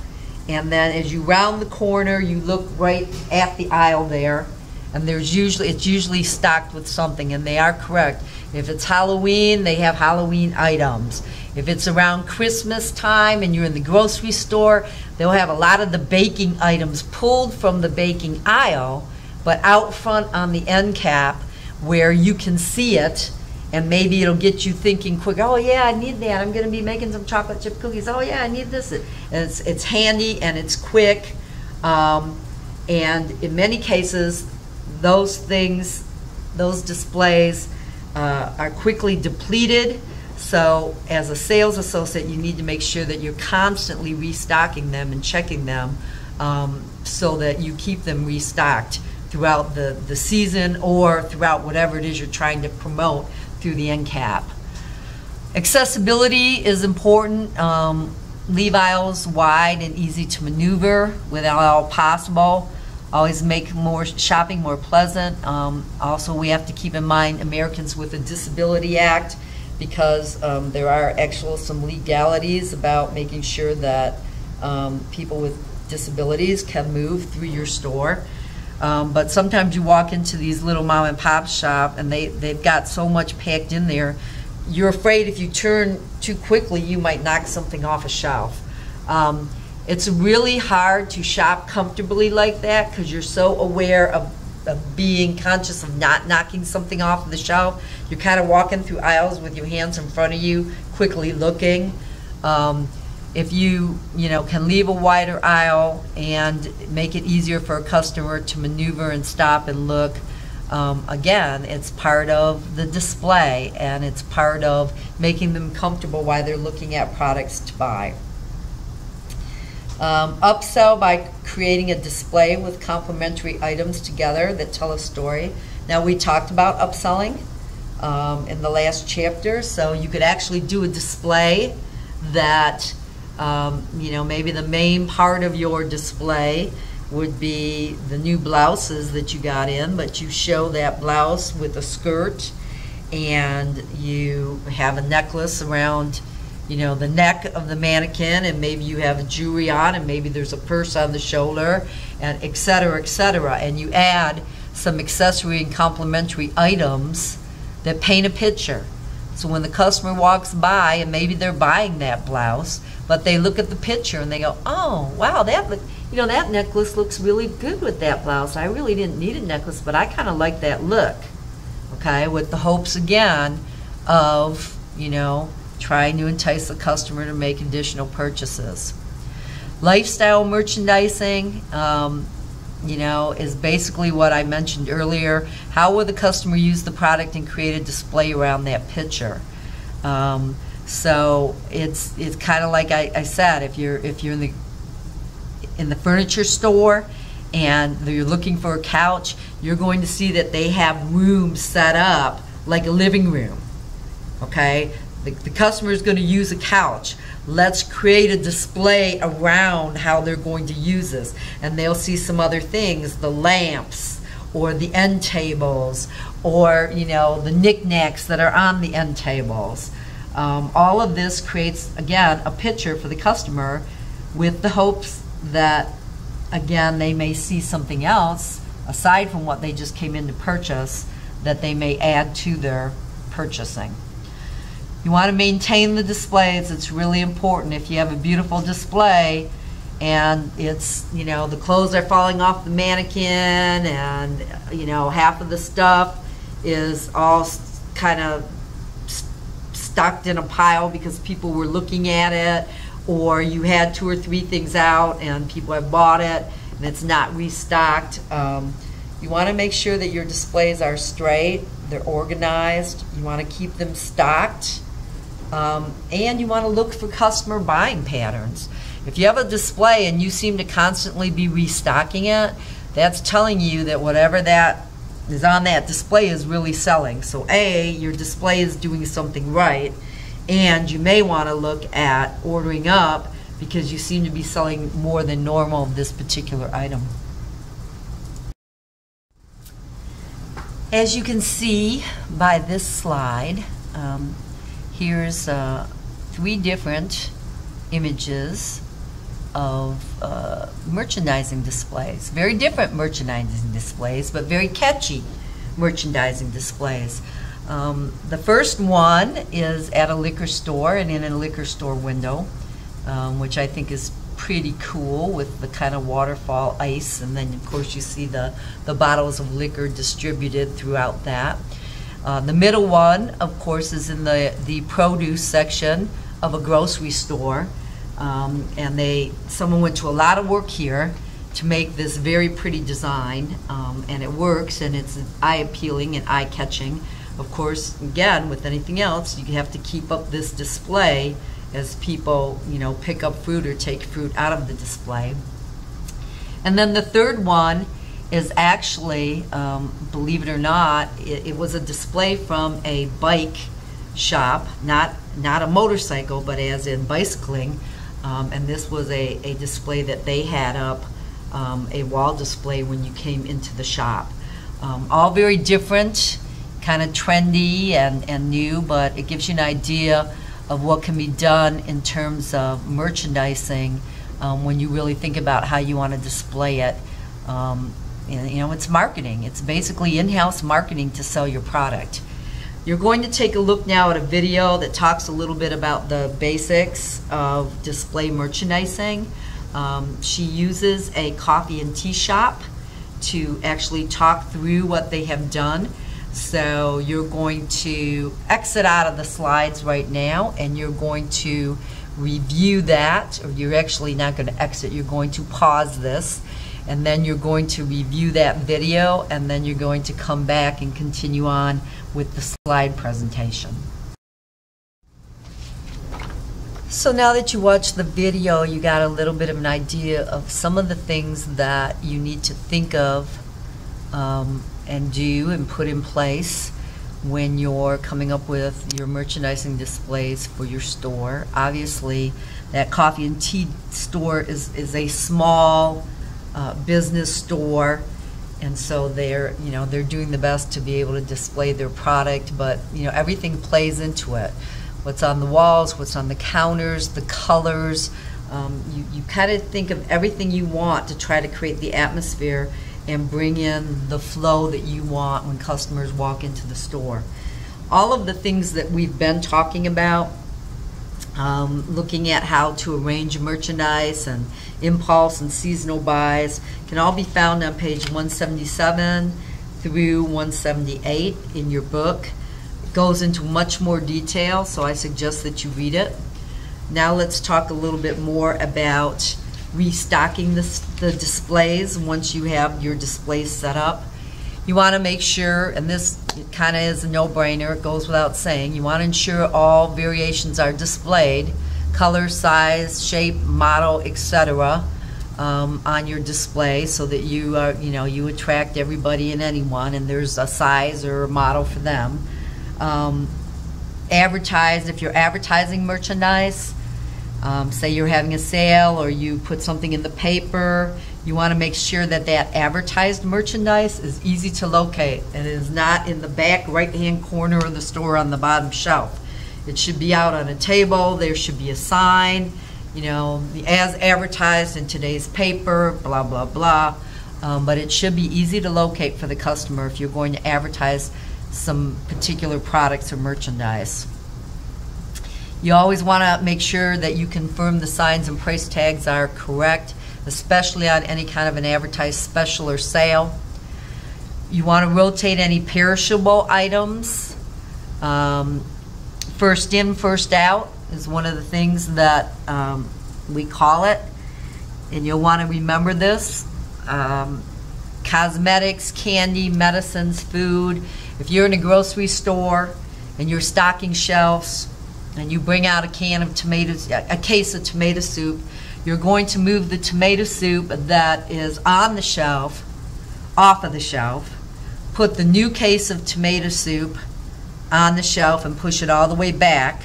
and then as you round the corner, you look right at the aisle there, and it's usually stocked with something, and they are correct. If it's Halloween, they have Halloween items. If it's around Christmas time and you're in the grocery store, they'll have a lot of the baking items pulled from the baking aisle, but out front on the end cap where you can see it, and maybe it'll get you thinking quick, oh yeah, I need that. I'm going to be making some chocolate chip cookies. Oh yeah, I need this. And it's handy and it's quick. And in many cases, those displays are quickly depleted. So as a sales associate, you need to make sure that you're constantly restocking them and checking them, so that you keep them restocked throughout the season, or throughout whatever it is you're trying to promote through the end cap. Accessibility is important. Leave aisles wide and easy to maneuver without all possible. always make shopping more pleasant. Also, we have to keep in mind Americans with a Disability Act, because there are some legalities about making sure that people with disabilities can move through your store. But sometimes you walk into these little mom and pop shop and they've got so much packed in there, you're afraid if you turn too quickly you might knock something off a shelf. It's really hard to shop comfortably like that because you're so aware of being conscious of not knocking something off the shelf. You're kind of walking through aisles with your hands in front of you, quickly looking. If you can leave a wider aisle and make it easier for a customer to maneuver and stop and look, again, it's part of the display and it's part of making them comfortable while they're looking at products to buy. Upsell by creating a display with complementary items together that tell a story. Now, we talked about upselling in the last chapter, so you could actually do a display that maybe the main part of your display would be the new blouses that you got in, but you show that blouse with a skirt and you have a necklace around the neck of the mannequin, and maybe you have a jewelry on, and maybe there's a purse on the shoulder, and et cetera, and you add some accessory and complementary items that paint a picture. So when the customer walks by, and maybe they're buying that blouse, but they look at the picture and they go, oh, wow, that necklace looks really good with that blouse. I really didn't need a necklace, but I kind of like that look. Okay, with the hopes again of, trying to entice the customer to make additional purchases. Lifestyle merchandising, is basically what I mentioned earlier. How will the customer use the product and create a display around that picture? So it's kind of like I said, if you're in the furniture store and you're looking for a couch, you're going to see that they have rooms set up like a living room. Okay, the customer is going to use a couch. Let's create a display around how they're going to use this, and they'll see some other things, the lamps or the end tables or the knickknacks that are on the end tables. All of this creates, again, a picture for the customer with the hopes that, again, they may see something else aside from what they just came in to purchase that they may add to their purchasing. You want to maintain the displays. It's really important. If you have a beautiful display and it's, the clothes are falling off the mannequin and, half of the stuff is all kind of stuck in a pile because people were looking at it, or you had 2 or 3 things out and people have bought it and it's not restocked. You want to make sure that your displays are straight, they're organized, you want to keep them stocked, and you want to look for customer buying patterns. If you have a display and you seem to constantly be restocking it, that's telling you that whatever that is on that display is really selling. So A, your display is doing something right, and you may want to look at ordering up because you seem to be selling more than normal of this particular item. As you can see by this slide, here's 3 different images of merchandising displays. Very different merchandising displays, but very catchy merchandising displays. The first one is at a liquor store and in a liquor store window, which I think is pretty cool with the kind of waterfall ice, and then of course you see the bottles of liquor distributed throughout that. The middle one, of course, is in the produce section of a grocery store, and someone went to a lot of work here to make this very pretty design, and it works, and it's eye-appealing and eye-catching. Of course, again, with anything else, you have to keep up this display as people, pick up fruit or take fruit out of the display. And then the third one is actually, believe it or not, it was a display from a bike shop, not a motorcycle, but as in bicycling. And this was a display that they had up a wall display when you came into the shop. All very different, kind of trendy and new, but it gives you an idea of what can be done in terms of merchandising when you really think about how you want to display it. And, you know, it's marketing. It's basically in-house marketing to sell your product. You're going to take a look now at a video that talks a little bit about the basics of display merchandising. She uses a coffee and tea shop to actually talk through what they have done. So you're going to exit out of the slides right now, and you're going to review that, or you're actually not going to exit, you're going to pause this, and then you're going to review that video, and then you're going to come back and continue on with the slide presentation. So now that you watched the video, you got a little bit of an idea of some of the things that you need to think of and do and put in place when you're coming up with your merchandising displays for your store. Obviously, that coffee and tea store is a small business store, and so they're doing the best to be able to display their product, but everything plays into it. What's on the walls, what's on the counters, the colors. You kind of think of everything you want to try to create the atmosphere and bring in the flow that you want when customers walk into the store. All of the things that we've been talking about, looking at how to arrange merchandise and impulse and seasonal buys, can all be found on page 177 through 178 in your book. It goes into much more detail, so I suggest that you read it. Now let's talk a little bit more about restocking the displays. Once you have your displays set up, you want to make sure, and this kind of is a no-brainer, it goes without saying, you want to ensure all variations are displayed, color, size, shape, model, etc., on your display, so that you are, you attract everybody and anyone, and there's a size or a model for them. Advertise, if you're advertising merchandise, say you're having a sale or you put something in the paper, you want to make sure that that advertised merchandise is easy to locate and is not in the back right-hand corner of the store on the bottom shelf. It should be out on a table. There should be a sign, as advertised in today's paper, blah, blah, blah. But it should be easy to locate for the customer if you're going to advertise some particular products or merchandise. You always want to make sure that you confirm the signs and price tags are correct, especially on any kind of an advertised special or sale. You want to rotate any perishable items. First in, first out is one of the things that we call it, and you'll want to remember this. Cosmetics, candy, medicines, food. If you're in a grocery store and you're stocking shelves, and you bring out a case of tomato soup, you're going to move the tomato soup that is on the shelf off of the shelf, put the new case of tomato soup on the shelf and push it all the way back,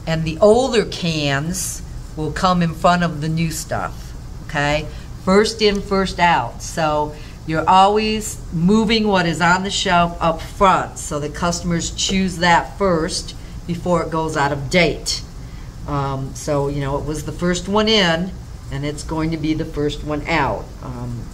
and the older cans will come in front of the new stuff, okay? First in, first out. So you're always moving what is on the shelf up front, so the customers choose that first before it goes out of date. So, it was the first one in, and it's going to be the first one out,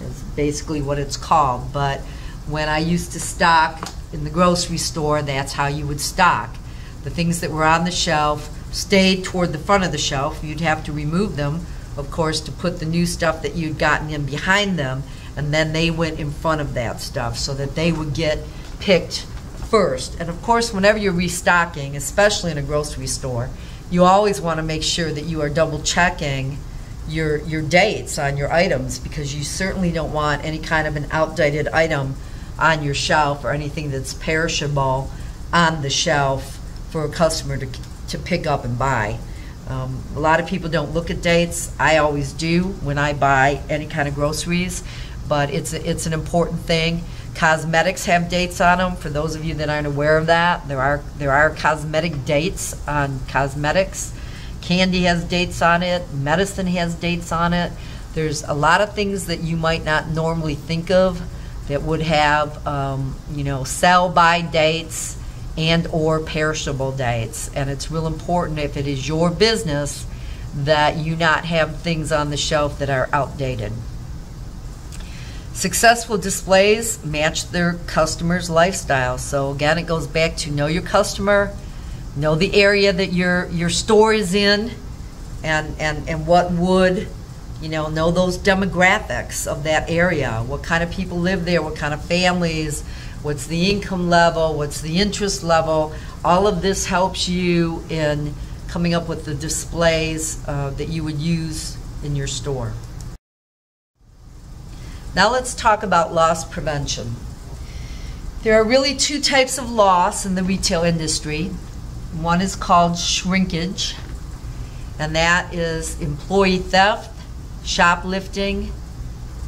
is basically what it's called. But when I used to stock in the grocery store, that's how you would stock. The things that were on the shelf stayed toward the front of the shelf. You'd have to remove them, of course, to put the new stuff that you'd gotten in behind them, and then they went in front of that stuff so that they would get picked first. And of course, whenever you're restocking, especially in a grocery store, you always want to make sure that you are double checking your dates on your items, because you certainly don't want any kind of an outdated item on your shelf or anything that's perishable on the shelf for a customer to pick up and buy. A lot of people don't look at dates. I always do when I buy any kind of groceries, but it's an important thing. Cosmetics have dates on them. For those of you that aren't aware of that, there are cosmetic dates on cosmetics. Candy has dates on it. Medicine has dates on it. There's a lot of things that you might not normally think of that would have, you know, sell-by dates and or perishable dates. And it's real important, if it is your business, that you not have things on the shelf that are outdated. Successful displays match their customers' lifestyle. So again, it goes back to know your customer, know the area that your store is in, and what would, you know those demographics of that area. What kind of people live there, what kind of families, what's the income level, what's the interest level. All of this helps you in coming up with the displays that you would use in your store. Now let's talk about loss prevention. There are really two types of loss in the retail industry. One is called shrinkage, and that is employee theft, shoplifting,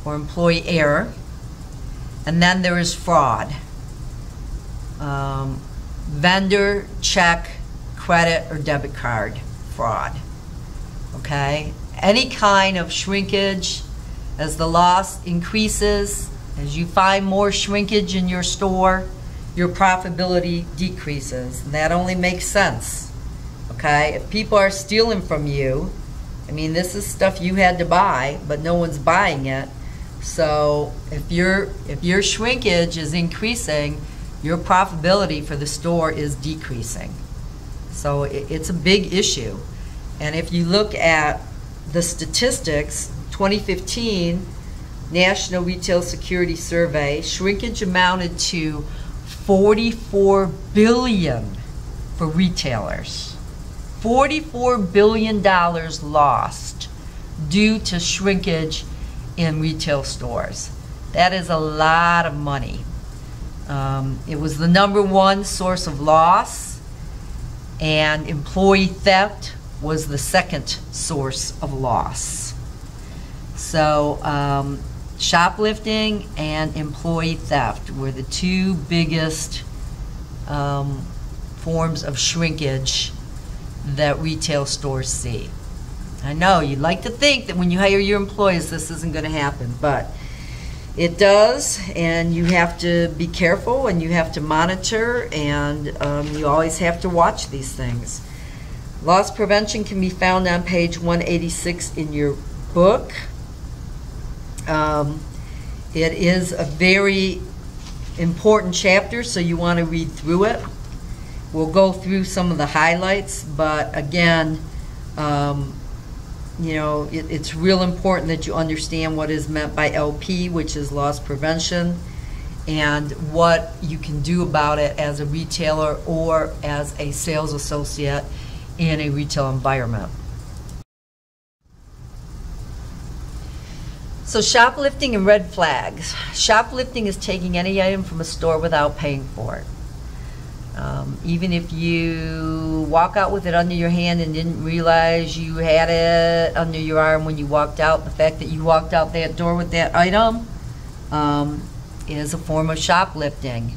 or employee error. And then there is fraud. Vendor, check, credit, or debit card fraud. Okay? Any kind of shrinkage, as the loss increases, as you find more shrinkage in your store, your profitability decreases. And that only makes sense. Okay? If people are stealing from you, I mean, this is stuff you had to buy, but no one's buying it. So if your shrinkage is increasing, your profitability for the store is decreasing. So it's a big issue. And if you look at the statistics, 2015 National Retail Security Survey, shrinkage amounted to $44 billion for retailers. $44 billion lost due to shrinkage in retail stores. That is a lot of money. It was the #1 source of loss, and employee theft was the second source of loss. So shoplifting and employee theft were the two biggest forms of shrinkage that retail stores see. I know you'd like to think that when you hire your employees this isn't going to happen, but it does, and you have to be careful, and you have to monitor, and you always have to watch these things. Loss prevention can be found on page 186 in your book. It is a very important chapter, so you want to read through it. We'll go through some of the highlights, but again, you know, it's real important that you understand what is meant by LP, which is loss prevention, and what you can do about it as a retailer or as a sales associate in a retail environment. So shoplifting and red flags. Shoplifting is taking any item from a store without paying for it. Even if you walk out with it under your hand and didn't realize you had it under your arm when you walked out, the fact that you walked out that door with that item is a form of shoplifting,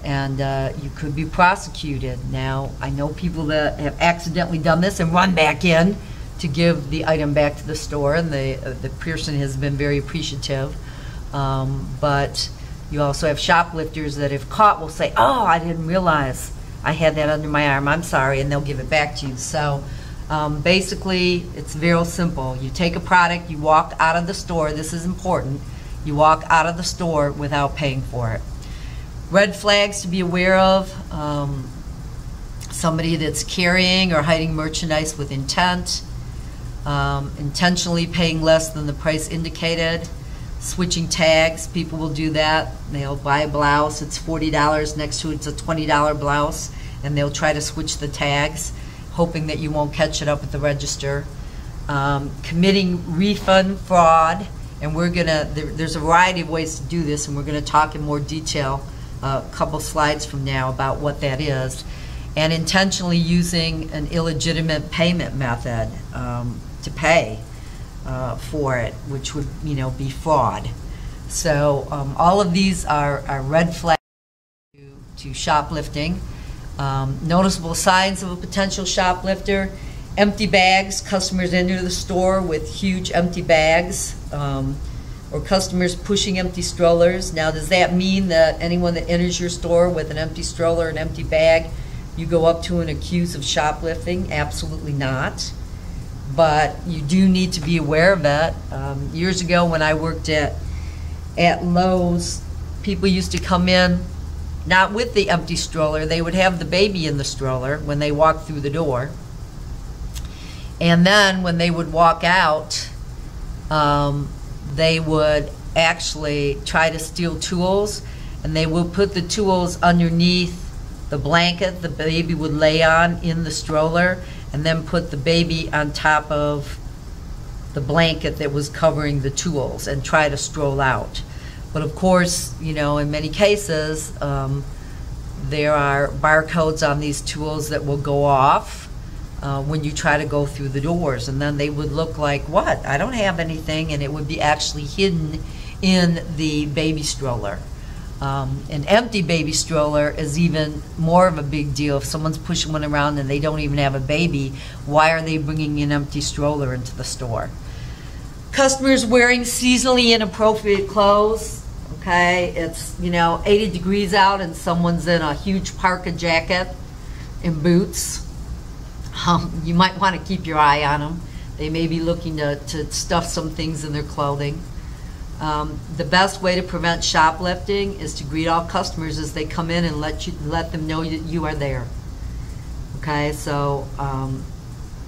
and you could be prosecuted. Now, I know people that have accidentally done this and run back in to give the item back to the store, and the person has been very appreciative, but you also have shoplifters that, if caught, will say, "Oh, I didn't realize I had that under my arm. I'm sorry," and they'll give it back to you. So basically, it's very simple. You take a product, you walk out of the store. This is important. You walk out of the store without paying for it. Red flags to be aware of: somebody that's carrying or hiding merchandise with intent, intentionally paying less than the price indicated, switching tags. People will do that. They'll buy a blouse, it's $40, next to it's a $20 blouse, and they'll try to switch the tags, hoping that you won't catch it up at the register. Committing refund fraud, and there's a variety of ways to do this, and we're gonna talk in more detail a couple slides from now about what that is. And intentionally using an illegitimate payment method to pay for it, which would, be fraud. So all of these are red flags to shoplifting. Noticeable signs of a potential shoplifter Empty bags, customers enter the store with huge empty bags, or customers pushing empty strollers. Now, does that mean that anyone that enters your store with an empty stroller, an empty bag, you go up to and accuse of shoplifting? Absolutely not. But you do need to be aware of that. Years ago when I worked at Lowe's, people used to come in not with the empty stroller. They would have the baby in the stroller when they walked through the door. And then when they would walk out, they would actually try to steal tools, and they would put the tools underneath the blanket the baby would lay on in the stroller, and then put the baby on top of the blanket that was covering the tools and try to stroll out. But of course, you know, in many cases, there are barcodes on these tools that will go off when you try to go through the doors, and then they would look like, what? I don't have anything, and it would be actually hidden in the baby stroller. An empty baby stroller is even more of a big deal. If someone's pushing one around and they don't even have a baby, why are they bringing an empty stroller into the store? Customers wearing seasonally inappropriate clothes. Okay, it's, you know, 80 degrees out and someone's in a huge parka jacket and boots. You might want to keep your eye on them. They may be looking to stuff some things in their clothing. The best way to prevent shoplifting is to greet all customers as they come in and let them know that you are there. Okay, so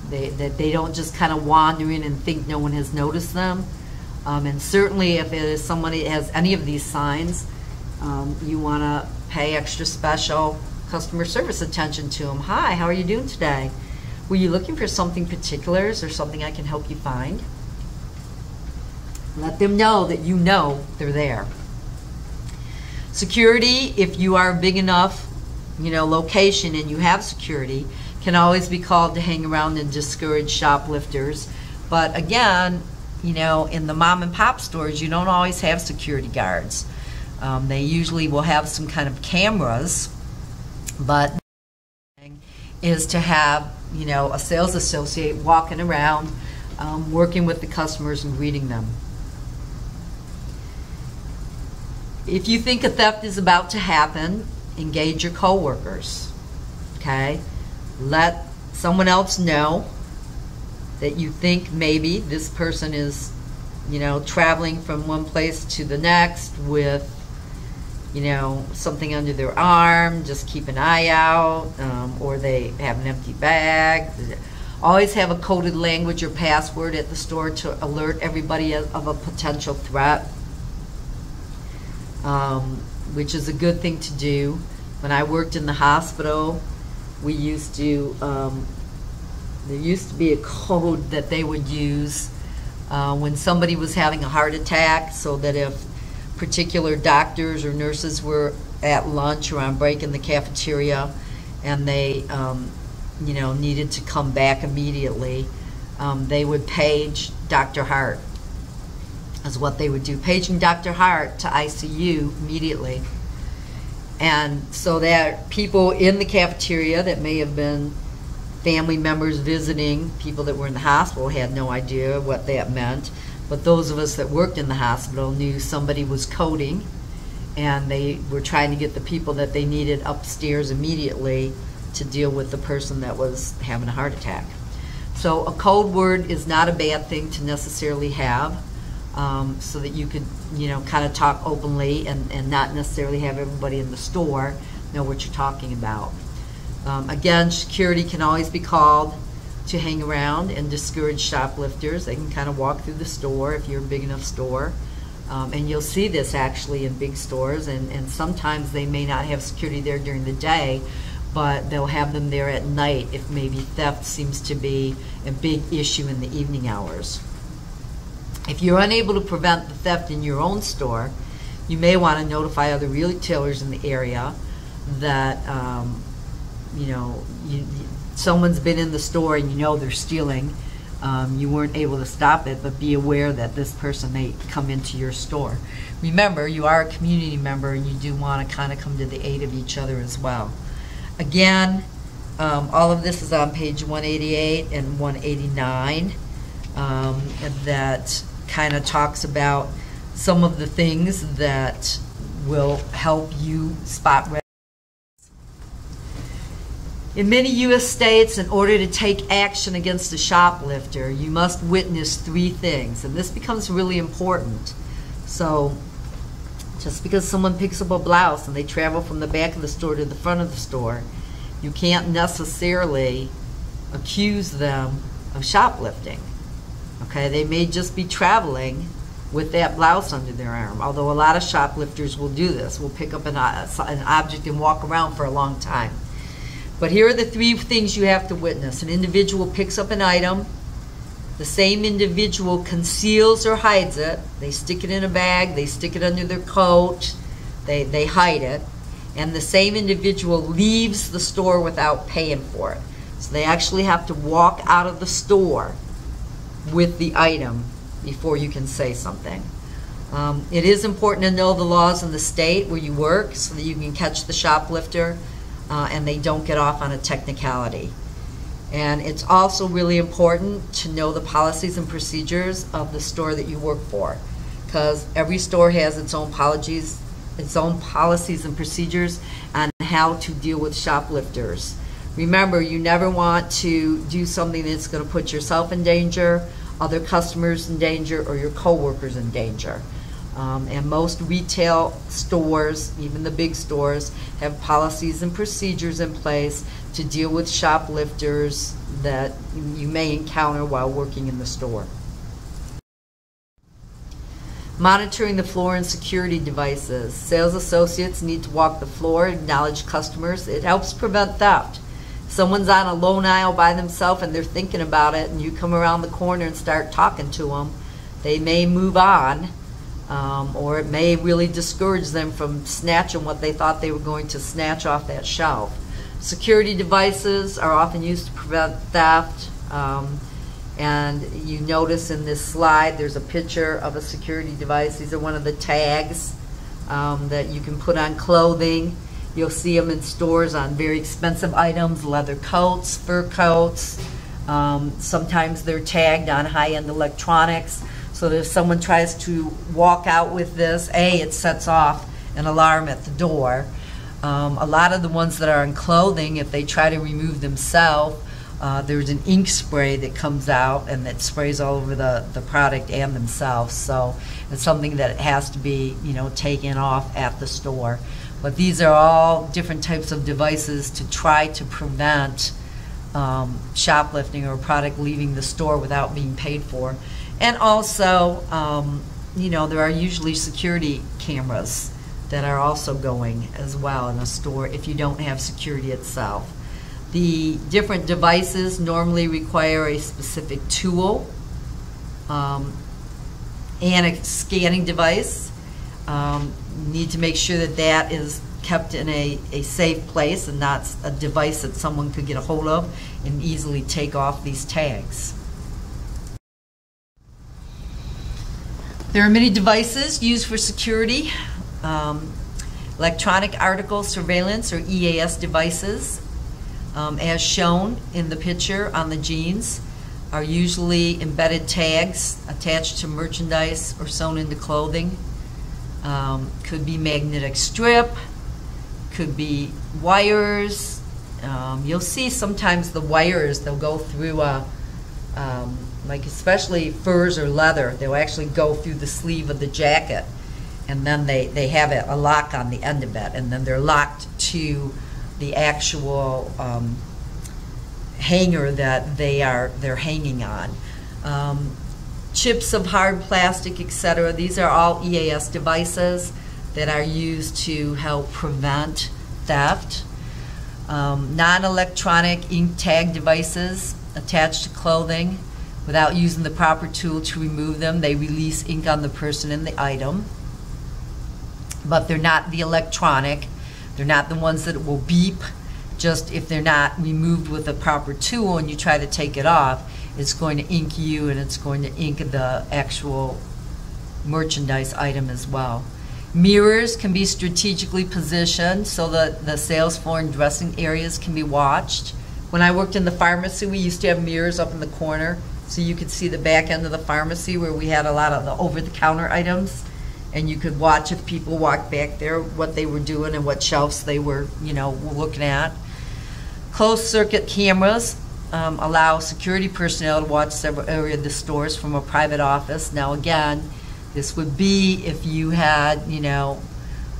that they don't just kind of wander in and think no one has noticed them. And certainly if it is somebody that has any of these signs, you want to pay extra special customer service attention to them. Hi, how are you doing today? Were you looking for something particular? Is there something I can help you find? Let them know that you know they're there. Security, if you are a big enough, you know, location and you have security, can always be called to hang around and discourage shoplifters. But again, you know, in the mom and pop stores, you don't always have security guards. They usually will have some kind of cameras, but is to have, you know, a sales associate walking around, working with the customers and greeting them. If you think a theft is about to happen, engage your coworkers. Okay, let someone else know that you think maybe this person is, you know, traveling from one place to the next with, you know, something under their arm. Just keep an eye out, or they have an empty bag. Always have a coded language or password at the store to alert everybody of a potential threat, which is a good thing to do. When I worked in the hospital, we used to, there used to be a code that they would use when somebody was having a heart attack, so that if particular doctors or nurses were at lunch or on break in the cafeteria and they you know, needed to come back immediately, they would page Dr. Hart, is what they would do, paging Dr. Hart to ICU immediately. And so that people in the cafeteria that may have been family members visiting people that were in the hospital had no idea what that meant. But those of us that worked in the hospital knew somebody was coding, and they were trying to get the people that they needed upstairs immediately to deal with the person that was having a heart attack. So a code word is not a bad thing to necessarily have, so that you could, you know, kind of talk openly and not necessarily have everybody in the store know what you're talking about. Again, security can always be called to hang around and discourage shoplifters. They can kind of walk through the store if you're a big enough store. And you'll see this actually in big stores, and sometimes they may not have security there during the day, but they'll have them there at night if maybe theft seems to be a big issue in the evening hours. If you're unable to prevent the theft in your own store, you may want to notify other retailers in the area that you know, someone's been in the store and you know they're stealing. You weren't able to stop it, but be aware that this person may come into your store. Remember, you are a community member and you do want to kind of come to the aid of each other as well. Again, All of this is on page 188 and 189, and that kind of talks about some of the things that will help you spot red. In many U.S. states, in order to take action against a shoplifter, you must witness 3 things, and this becomes really important. So, just because someone picks up a blouse and they travel from the back of the store to the front of the store, you can't necessarily accuse them of shoplifting. Okay, they may just be traveling with that blouse under their arm, although a lot of shoplifters will do this, will pick up an object and walk around for a long time. But here are the 3 things you have to witness. An individual picks up an item, the same individual conceals or hides it, they stick it in a bag, they stick it under their coat, they hide it, and the same individual leaves the store without paying for it. So they actually have to walk out of the store with the item before you can say something. It is important to know the laws in the state where you work so that you can catch the shoplifter and they don't get off on a technicality. And it's also really important to know the policies and procedures of the store that you work for, because every store has its own policies and procedures on how to deal with shoplifters. Remember, you never want to do something that's going to put yourself in danger, other customers in danger, or your coworkers in danger. And most retail stores, even the big stores, have policies and procedures in place to deal with shoplifters that you may encounter while working in the store. Monitoring the floor and security devices. Sales associates need to walk the floor, acknowledge customers. It helps prevent theft. Someone's on a lone aisle by themselves and they're thinking about it, and you come around the corner and start talking to them, they may move on, or it may really discourage them from snatching what they thought they were going to snatch off that shelf. Security devices are often used to prevent theft, and you notice in this slide there's a picture of a security device. These are one of the tags that you can put on clothing. You'll see them in stores on very expensive items, leather coats, fur coats. Sometimes they're tagged on high-end electronics, so that if someone tries to walk out with this, it sets off an alarm at the door. A lot of the ones that are in clothing, if they try to remove themselves, there's an ink spray that comes out and that sprays all over the product and themselves. So it's something that has to be, taken off at the store. But these are all different types of devices to try to prevent shoplifting or a product leaving the store without being paid for. And also, there are usually security cameras that are also going as well in a store if you don't have security itself. The different devices normally require a specific tool and a scanning device. Need to make sure that that is kept in a safe place and not a device that someone could get a hold of and easily take off these tags. There are many devices used for security. Electronic article surveillance, or EAS devices, as shown in the picture on the jeans, are usually embedded tags attached to merchandise or sewn into clothing. Could be magnetic strip, could be wires. You'll see sometimes the wires, they'll go through like especially furs or leather, they'll actually go through the sleeve of the jacket, and then they have a lock on the end of it, and then they're locked to the actual hanger that they're hanging on. Chips of hard plastic, etc. These are all EAS devices that are used to help prevent theft. Non-electronic ink tag devices attached to clothing. Without using the proper tool to remove them, they release ink on the person and the item. But they're not the electronic. They're not the ones that will beep. Just if they're not removed with a proper tool and you try to take it off, it's going to ink you and it's going to ink the actual merchandise item as well. Mirrors can be strategically positioned so that the sales floor and dressing areas can be watched. When I worked in the pharmacy, we used to have mirrors up in the corner so you could see the back end of the pharmacy where we had a lot of the over-the-counter items, and you could watch if people walked back there what they were doing and what shelves they were, looking at. Closed-circuit cameras allow security personnel to watch several areas of the stores from a private office. Now, again, this would be if you had,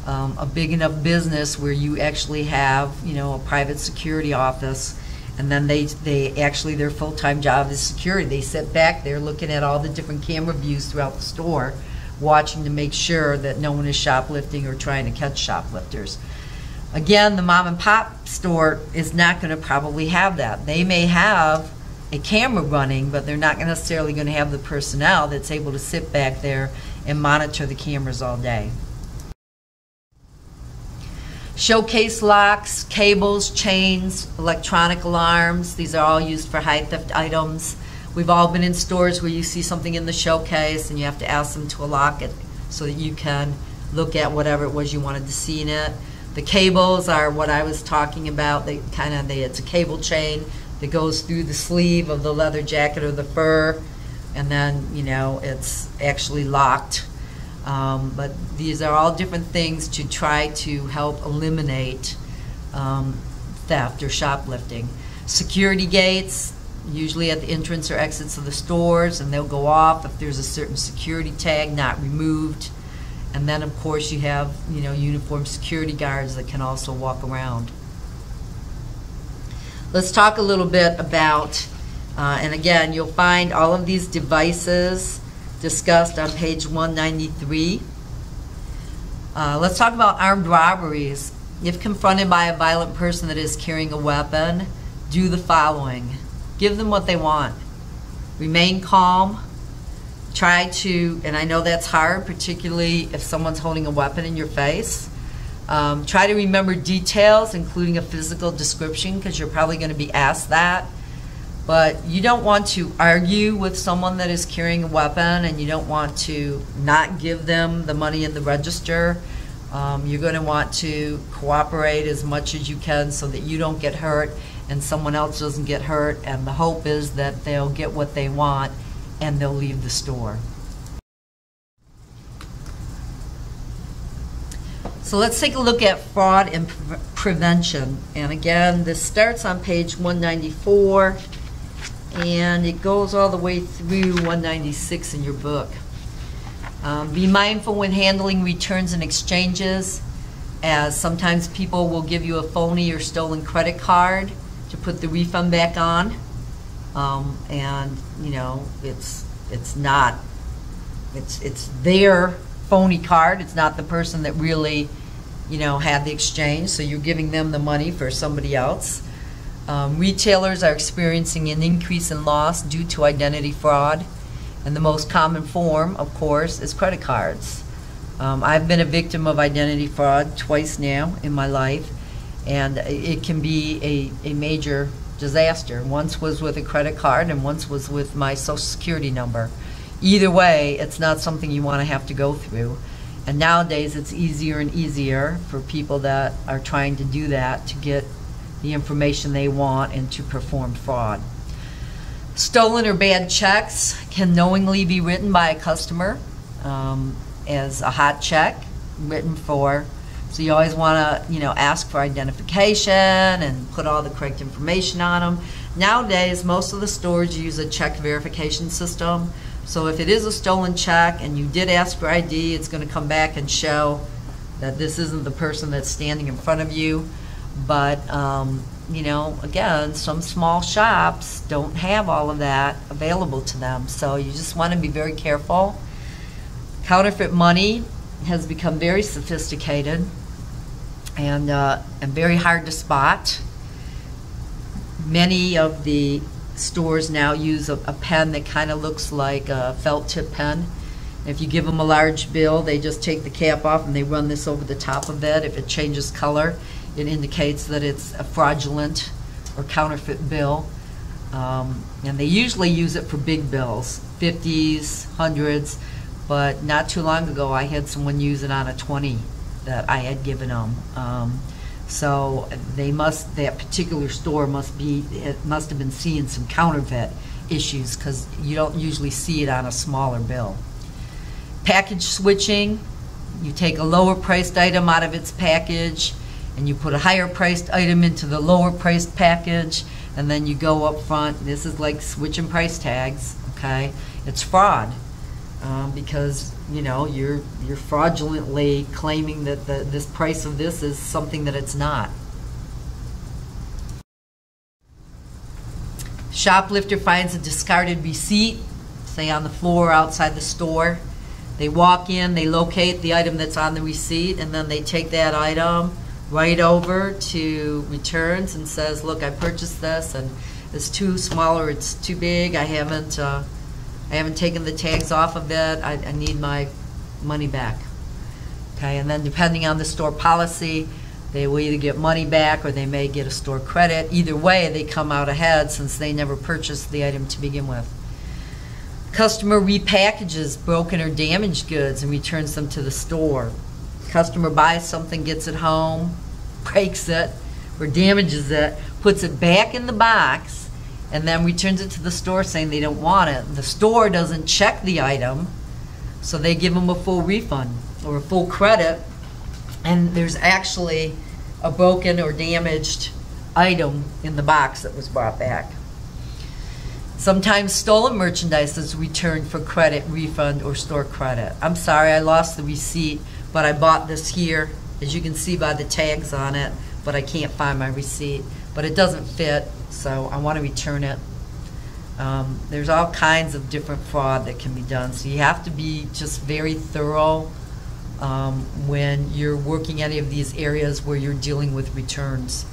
a big enough business where you actually have, a private security office, and then they actually, their full-time job is security. They sit back there looking at all the different camera views throughout the store, watching to make sure that no one is shoplifting or trying to catch shoplifters. Again, the mom and pop store is not going to probably have that. They may have a camera running, but they're not necessarily going to have the personnel that's able to sit back there and monitor the cameras all day. Showcase locks, cables, chains, electronic alarms. These are all used for high theft items. We've all been in stores where you see something in the showcase and you have to ask them to unlock it so that you can look at whatever it was you wanted to see in it. The cables are what I was talking about. It's a cable chain that goes through the sleeve of the leather jacket or the fur, and then it's actually locked. But these are all different things to try to help eliminate theft or shoplifting. Security gates, usually at the entrance or exits of the stores, and they'll go off if there's a certain security tag not removed. And then, of course, you have uniformed security guards that can also walk around. Let's talk a little bit about, and again, you'll find all of these devices discussed on page 193. Let's talk about armed robberies. If confronted by a violent person that is carrying a weapon, do the following. Give them what they want. Remain calm. Try to, and I know that's hard, particularly if someone's holding a weapon in your face. Try to remember details, including a physical description, because you're probably going to be asked that. But you don't want to argue with someone that is carrying a weapon, and you don't want to not give them the money in the register. You're going to want to cooperate as much as you can so that you don't get hurt and someone else doesn't get hurt, and the hope is that they'll get what they want and they'll leave the store. So let's take a look at fraud and prevention. And again, this starts on page 194 and it goes all the way through 196 in your book. Be mindful when handling returns and exchanges, as sometimes people will give you a phony or stolen credit card to put the refund back on. And it's not, it's their phony card. It's not the person that really had the exchange, so you're giving them the money for somebody else. Retailers are experiencing an increase in loss due to identity fraud, and the most common form, of course, is credit cards. I've been a victim of identity fraud twice now in my life, and it can be a major disaster. Once was with a credit card and once was with my Social Security number. Either way, it's not something you want to have to go through. And nowadays it's easier and easier for people that are trying to do that to get the information they want and to perform fraud. Stolen or bad checks can knowingly be written by a customer as a hot check written for. So you always want to, ask for identification and put all the correct information on them. Nowadays, most of the stores use a check verification system. So if it is a stolen check and you did ask for ID, it's going to come back and show that this isn't the person that's standing in front of you. But, again, some small shops don't have all of that available to them. So you just want to be very careful. Counterfeit money has become very sophisticated and very hard to spot. Many of the stores now use a pen that kind of looks like a felt tip pen. If you give them a large bill, they just take the cap off and they run this over the top of it. If it changes color, it indicates that it's a fraudulent or counterfeit bill. And they usually use it for big bills, 50s, 100s, but not too long ago I had someone use it on a 20 that I had given them. So that particular store must have been seeing some counterfeit issues, because you don't usually see it on a smaller bill. Package switching, you take a lower priced item out of its package and you put a higher priced item into the lower priced package, and then you go up front. This is like switching price tags, okay? It's fraud, because you're fraudulently claiming that this price of this is something that it's not. Shoplifter finds a discarded receipt, say on the floor outside the store. They walk in, they locate the item that's on the receipt, and then they take that item right over to returns and says, look, I purchased this and it's too small or it's too big. I haven't taken the tags off of it. I need my money back. Okay, and then depending on the store policy, they will either get money back or they may get a store credit. Either way, they come out ahead since they never purchased the item to begin with. Customer repackages broken or damaged goods and returns them to the store. Customer buys something, gets it home, breaks it or damages it, puts it back in the box, and then returns it to the store saying they don't want it. The store doesn't check the item, so they give them a full refund or a full credit, and there's actually a broken or damaged item in the box that was brought back. Sometimes stolen merchandise is returned for credit, refund, or store credit. I'm sorry, I lost the receipt, but I bought this here, as you can see by the tags on it, but I can't find my receipt. But it doesn't fit, so I want to return it. There's all kinds of different fraud that can be done, so you have to be just very thorough when you're working any of these areas where you're dealing with returns.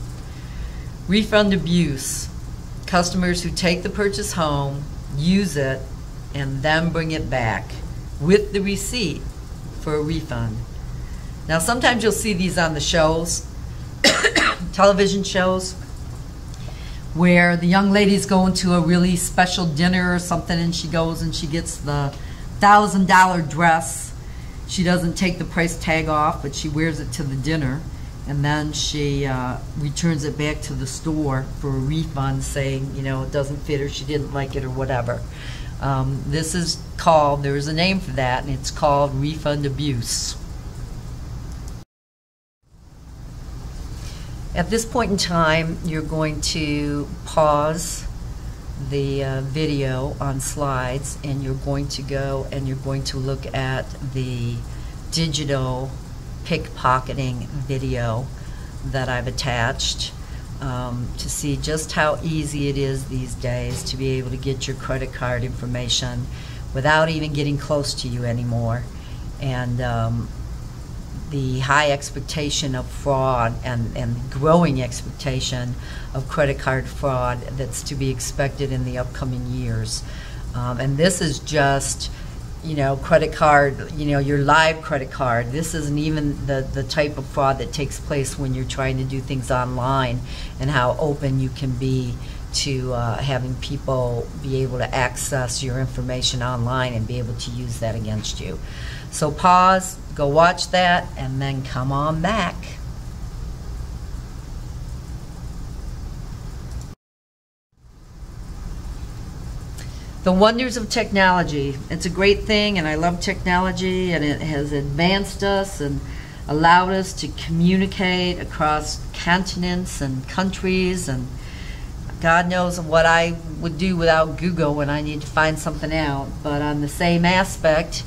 Refund abuse. Customers who take the purchase home, use it, and then bring it back with the receipt for a refund. Now, sometimes you'll see these on the shows, television shows, where the young lady's going to a really special dinner or something, and she goes and she gets the $1,000 dress. She doesn't take the price tag off, but she wears it to the dinner, and then she returns it back to the store for a refund, saying, it doesn't fit, or she didn't like it, or whatever. This is called, there's a name for that, and it's called refund abuse. At this point in time, you're going to pause the video on slides, and you're going to go and you're going to look at the digital pickpocketing video that I've attached to see just how easy it is these days to be able to get your credit card information without even getting close to you anymore, and the high expectation of fraud and growing expectation of credit card fraud that's to be expected in the upcoming years. And this is just credit card, your live credit card. This isn't even the type of fraud that takes place when you're trying to do things online, and how open you can be to having people be able to access your information online and be able to use that against you. So pause, go watch that, and then come on back. The wonders of technology. It's a great thing, and I love technology, and it has advanced us and allowed us to communicate across continents and countries, and God knows what I would do without Google when I need to find something out. But on the same aspect,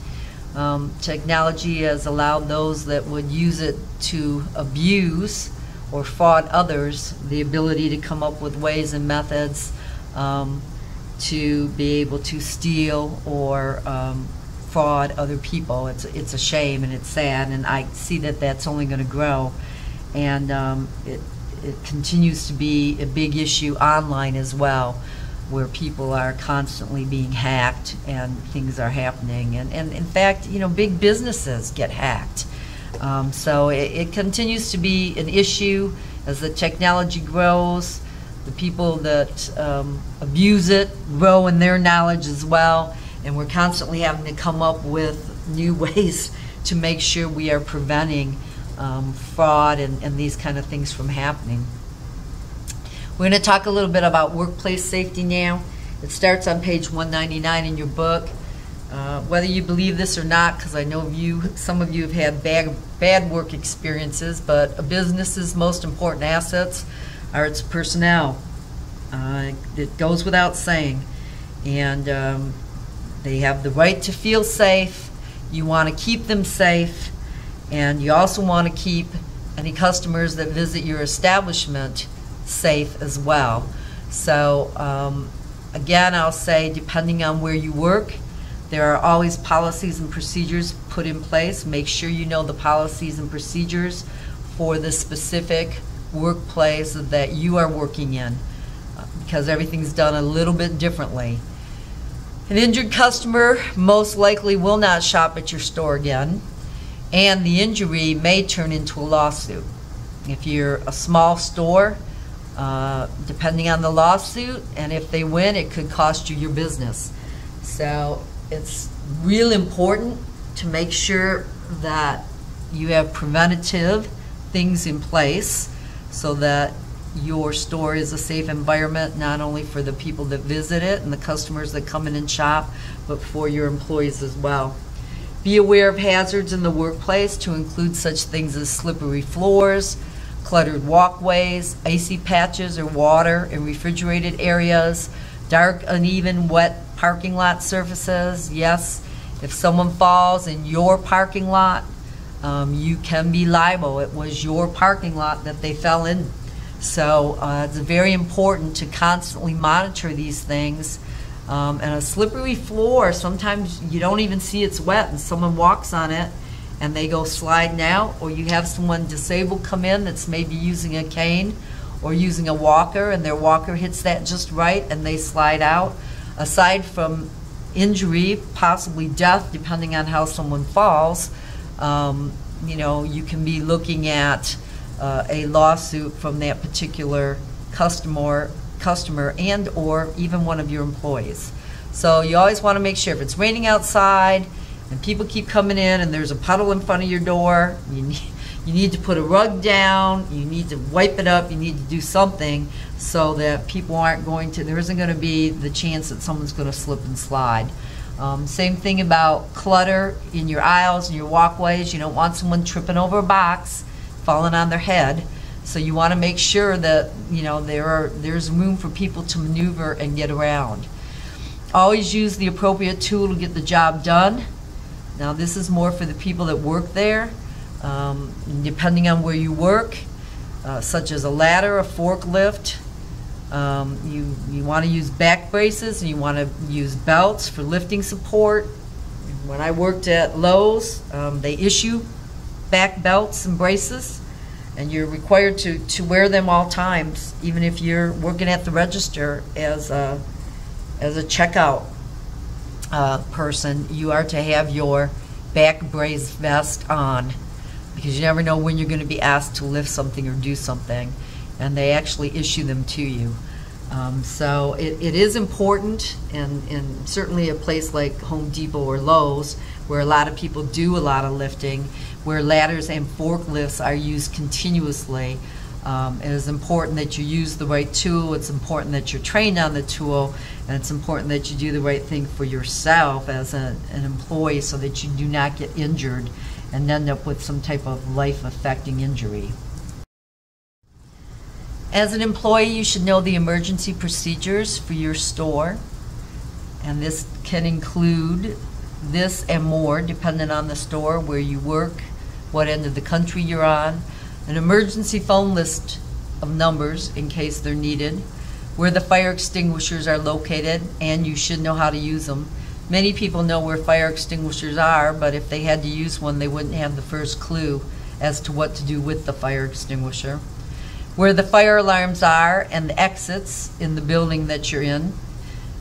technology has allowed those that would use it to abuse or fraud others the ability to come up with ways and methods to be able to steal or fraud other people. It's a shame, and it's sad, and I see that that's only going to grow, and it continues to be a big issue online as well, where people are constantly being hacked and things are happening, and in fact, big businesses get hacked. So it continues to be an issue as the technology grows. The people that abuse it grow in their knowledge as well, and we're constantly having to come up with new ways to make sure we are preventing fraud and these kind of things from happening. We're going to talk a little bit about workplace safety now. It starts on page 199 in your book. Whether you believe this or not, because I know some of you have had bad work experiences, but a business's most important assets are its personnel. It goes without saying. And they have the right to feel safe. You want to keep them safe. And you also want to keep any customers that visit your establishment safe as well. So again, I'll say, depending on where you work, there are always policies and procedures put in place. Make sure you know the policies and procedures for the specific workplace that you are working in, because everything's done a little bit differently. An injured customer most likely will not shop at your store again, and the injury may turn into a lawsuit. If you're a small store, depending on the lawsuit, and if they win, it could cost you your business. So it's real important to make sure that you have preventative things in place so that your store is a safe environment, not only for the people that visit it and the customers that come in and shop, but for your employees as well. Be aware of hazards in the workplace, to include such things as slippery floors, cluttered walkways, icy patches or water in refrigerated areas, dark, uneven, wet parking lot surfaces. Yes, if someone falls in your parking lot, you can be liable. It was your parking lot that they fell in. So it's very important to constantly monitor these things. And a slippery floor, sometimes you don't even see it's wet and someone walks on it and they go sliding out, or you have someone disabled come in that's maybe using a cane or using a walker, and their walker hits that just right and they slide out. Aside from injury, possibly death, depending on how someone falls, you know, you can be looking at a lawsuit from that particular customer and or even one of your employees. So you always want to make sure, if it's raining outside and people keep coming in and there's a puddle in front of your door, you need to put a rug down, you need to wipe it up, you need to do something so that people aren't going to, there isn't going to be the chance that someone's going to slip and slide. Same thing about clutter in your aisles and your walkways. You don't want someone tripping over a box, falling on their head. So you want to make sure that, you know, there's room for people to maneuver and get around. Always use the appropriate tool to get the job done. Now this is more for the people that work there. Depending on where you work, such as a ladder, a forklift, you want to use back braces, and you want to use belts for lifting support. When I worked at Lowe's, they issue back belts and braces, and you're required to wear them all times, even if you're working at the register as a checkout person. You are to have your back brace vest on, because you never know when you're going to be asked to lift something or do something, and they actually issue them to you. So it is important, and certainly a place like Home Depot or Lowe's, where a lot of people do a lot of lifting, where ladders and forklifts are used continuously. It is important that you use the right tool, it's important that you're trained on the tool, and it's important that you do the right thing for yourself as an employee so that you do not get injured and end up with some type of life-affecting injury. As an employee, you should know the emergency procedures for your store, and this can include this and more depending on the store, where you work, what end of the country you're on, an emergency phone list of numbers in case they're needed, where the fire extinguishers are located, and you should know how to use them. Many people know where fire extinguishers are, but if they had to use one, they wouldn't have the first clue as to what to do with the fire extinguisher. Where the fire alarms are and the exits in the building that you're in.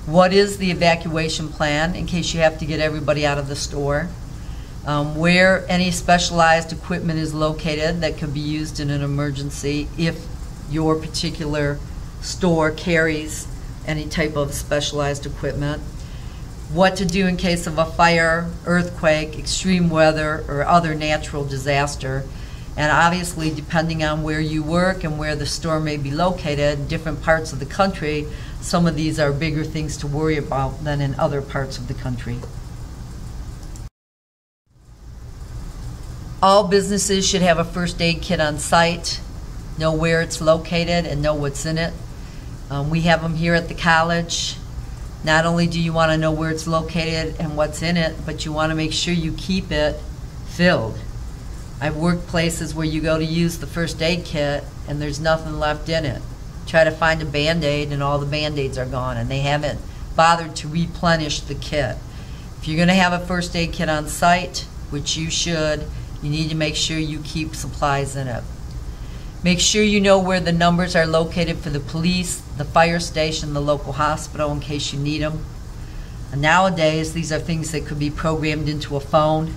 What is the evacuation plan in case you have to get everybody out of the store? Where any specialized equipment is located that could be used in an emergency if your particular store carries any type of specialized equipment. What to do in case of a fire, earthquake, extreme weather, or other natural disaster. And obviously, depending on where you work and where the store may be located, in different parts of the country, some of these are bigger things to worry about than in other parts of the country. All businesses should have a first aid kit on site, know where it's located and know what's in it. We have them here at the college. Not only do you want to know where it's located and what's in it, but you want to make sure you keep it filled. I've worked places where you go to use the first aid kit and there's nothing left in it. Try to find a Band-Aid and all the Band-Aids are gone and they haven't bothered to replenish the kit. If you're going to have a first aid kit on site, which you should, you need to make sure you keep supplies in it. Make sure you know where the numbers are located for the police, the fire station, the local hospital in case you need them. And nowadays, these are things that could be programmed into a phone,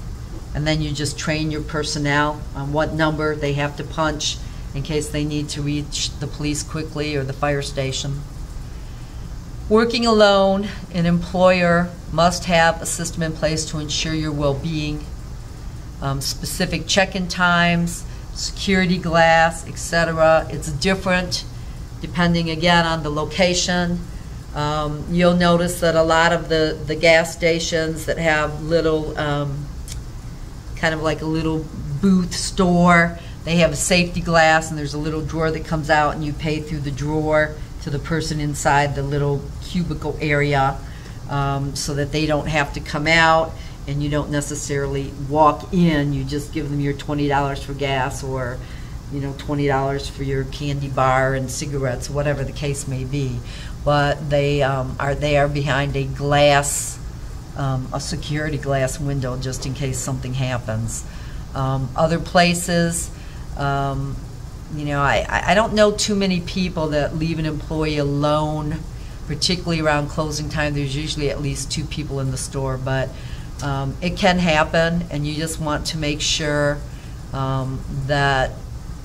and then you just train your personnel on what number they have to punch in case they need to reach the police quickly or the fire station. Working alone, an employer must have a system in place to ensure your well-being, specific check-in times, security glass, etc. It's different depending again on the location. You'll notice that a lot of the gas stations that have little kind of like a little booth store, they have a safety glass and there's a little drawer that comes out and you pay through the drawer to the person inside the little cubicle area, so that they don't have to come out and you don't necessarily walk in. You just give them your $20 for gas, or $20 for your candy bar and cigarettes, whatever the case may be. But they are behind a glass, a security glass window, just in case something happens. Other places, I don't know too many people that leave an employee alone, particularly around closing time. There's usually at least 2 people in the store, but it can happen, and you just want to make sure that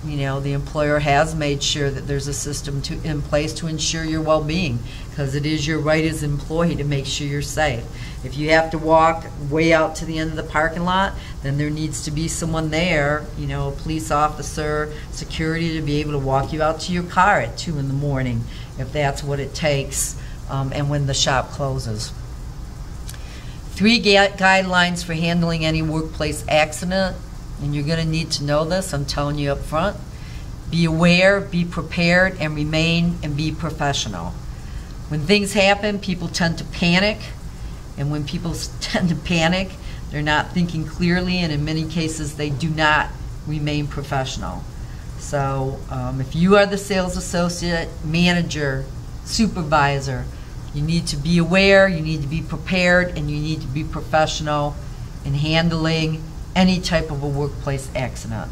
the employer has made sure that there's a system in place to ensure your well-being, because it is your right as an employee to make sure you're safe. If you have to walk way out to the end of the parking lot, then there needs to be someone there, a police officer, security, to be able to walk you out to your car at 2 in the morning, if that's what it takes, and when the shop closes. 3 guidelines for handling any workplace accident, and you're going to need to know this, I'm telling you up front. Be aware, be prepared, and remain and be professional. When things happen, people tend to panic, and when people tend to panic, they're not thinking clearly, and in many cases they do not remain professional. So if you are the sales associate, manager, supervisor, you need to be aware, you need to be prepared, and you need to be professional in handling any type of a workplace accident.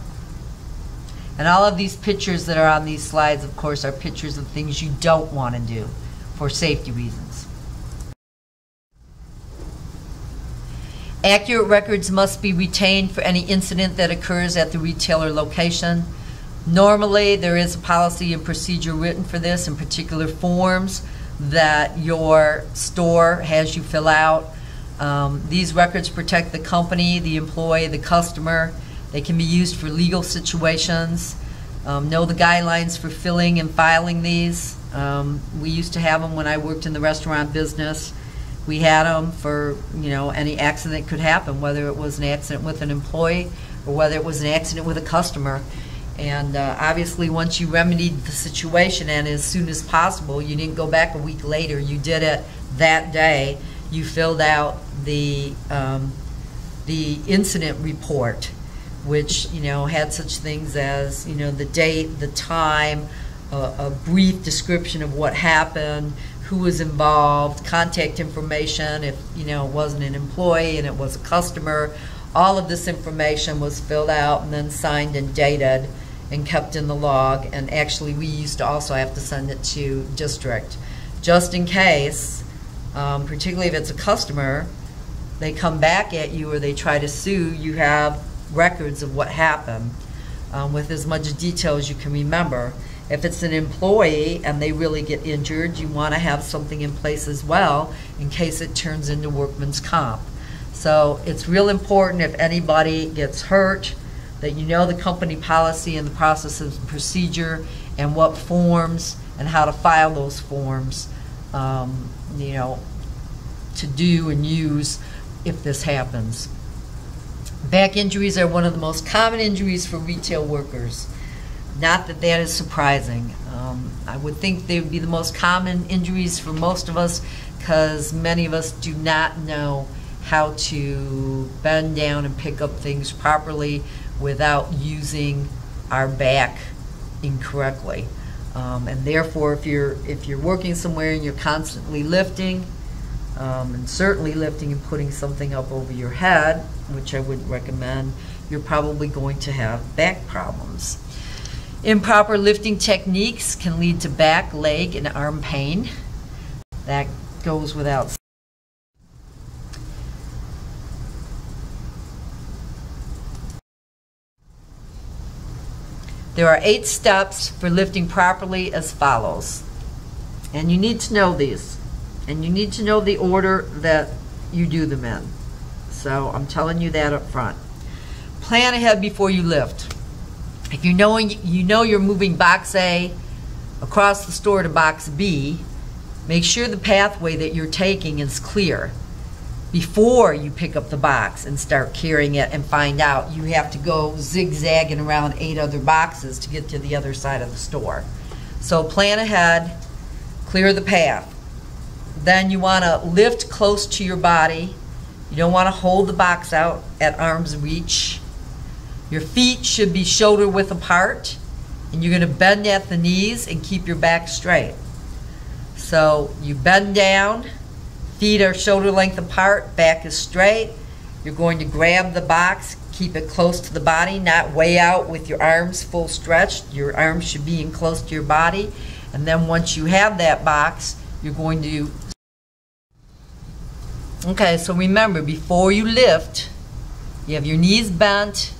And all of these pictures that are on these slides, of course, are pictures of things you don't want to do for safety reasons. Accurate records must be retained for any incident that occurs at the retailer location. Normally, there is a policy and procedure written for this, in particular forms that your store has you fill out. These records protect the company, the employee, the customer. They can be used for legal situations. Know the guidelines for filling and filing these. We used to have them when I worked in the restaurant business. We had them for, any accident could happen, whether it was an accident with an employee or whether it was an accident with a customer. And obviously, once you remedied the situation, and as soon as possible, you didn't go back a week later, you did it that day. You filled out the incident report, which had such things as the date, the time, a brief description of what happened, who was involved, contact information if it wasn't an employee and it was a customer. All of this information was filled out and then signed and dated and kept in the log. And actually, we used to also have to send it to district, just in case, particularly if it's a customer, they come back at you or they try to sue, you have records of what happened with as much detail as you can remember. If it's an employee and they really get injured, you want to have something in place as well in case it turns into workman's comp. So it's real important if anybody gets hurt that you know the company policy and the processes and procedure and what forms and how to file those forms, you know, to do and use if this happens. Back injuries are one of the most common injuries for retail workers. Not that that is surprising. I would think they would be the most common injuries for most of us because many of us do not know how to bend down and pick up things properly without using our back incorrectly. And therefore, if you're working somewhere and you're constantly lifting, and certainly lifting and putting something up over your head, which I wouldn't recommend, you're probably going to have back problems. Improper lifting techniques can lead to back, leg, and arm pain. That goes without saying. There are 8 steps for lifting properly as follows. And you need to know these. And you need to know the order that you do them in. So I'm telling you that up front. Plan ahead before you lift. If you know you're moving box A across the store to box B, make sure the pathway that you're taking is clear before you pick up the box and start carrying it and find out you have to go zigzagging around 8 other boxes to get to the other side of the store. So plan ahead, clear the path. Then you want to lift close to your body. You don't want to hold the box out at arm's reach. Your feet should be shoulder width apart, and you're going to bend at the knees and keep your back straight. So you bend down, feet are shoulder length apart, back is straight. You're going to grab the box, keep it close to the body, not way out with your arms full stretched. Your arms should be in close to your body. And then once you have that box, you're going to... Okay, so remember, before you lift, you have your knees bent,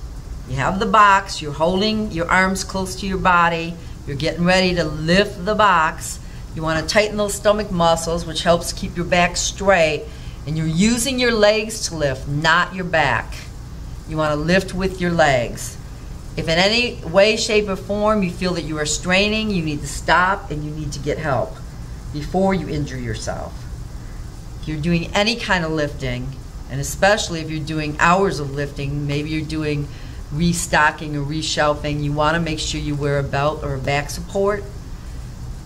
you have the box, you're holding your arms close to your body, you're getting ready to lift the box. You want to tighten those stomach muscles, which helps keep your back straight, and you're using your legs to lift, not your back. You want to lift with your legs. If in any way, shape, or form you feel that you are straining, you need to stop and you need to get help before you injure yourself. If you're doing any kind of lifting, and especially if you're doing hours of lifting, maybe you're doing restocking or reshelving, you want to make sure you wear a belt or a back support.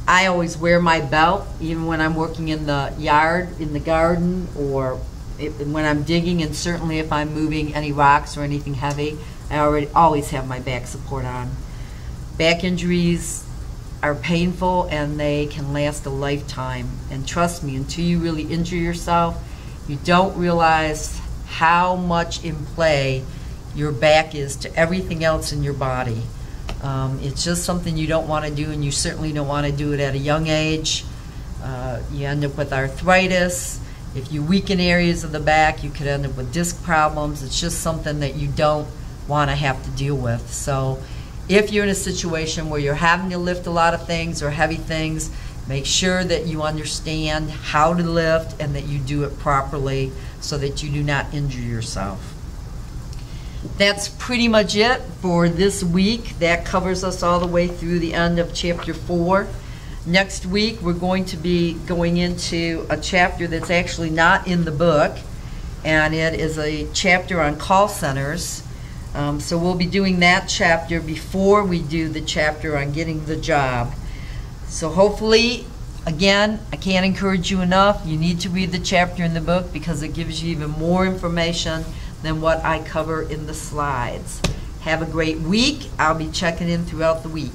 I always wear my belt, even when I'm working in the yard, in the garden, or when I'm digging, and certainly if I'm moving any rocks or anything heavy, I always have my back support on. Back injuries are painful and they can last a lifetime. And trust me, until you really injure yourself, you don't realize how much in play your back is to everything else in your body. It's just something you don't want to do, and you certainly don't want to do it at a young age. You end up with arthritis. If you weaken areas of the back, you could end up with disc problems. It's just something that you don't want to have to deal with. So if you're in a situation where you're having to lift a lot of things or heavy things, make sure that you understand how to lift and that you do it properly so that you do not injure yourself. That's pretty much it for this week. That covers us all the way through the end of chapter 4. Next week we're going to be going into a chapter that's actually not in the book, and it is a chapter on call centers. So we'll be doing that chapter before we do the chapter on getting the job. So hopefully, again, I can't encourage you enough. You need to read the chapter in the book because it gives you even more information than what I cover in the slides. Have a great week. I'll be checking in throughout the week.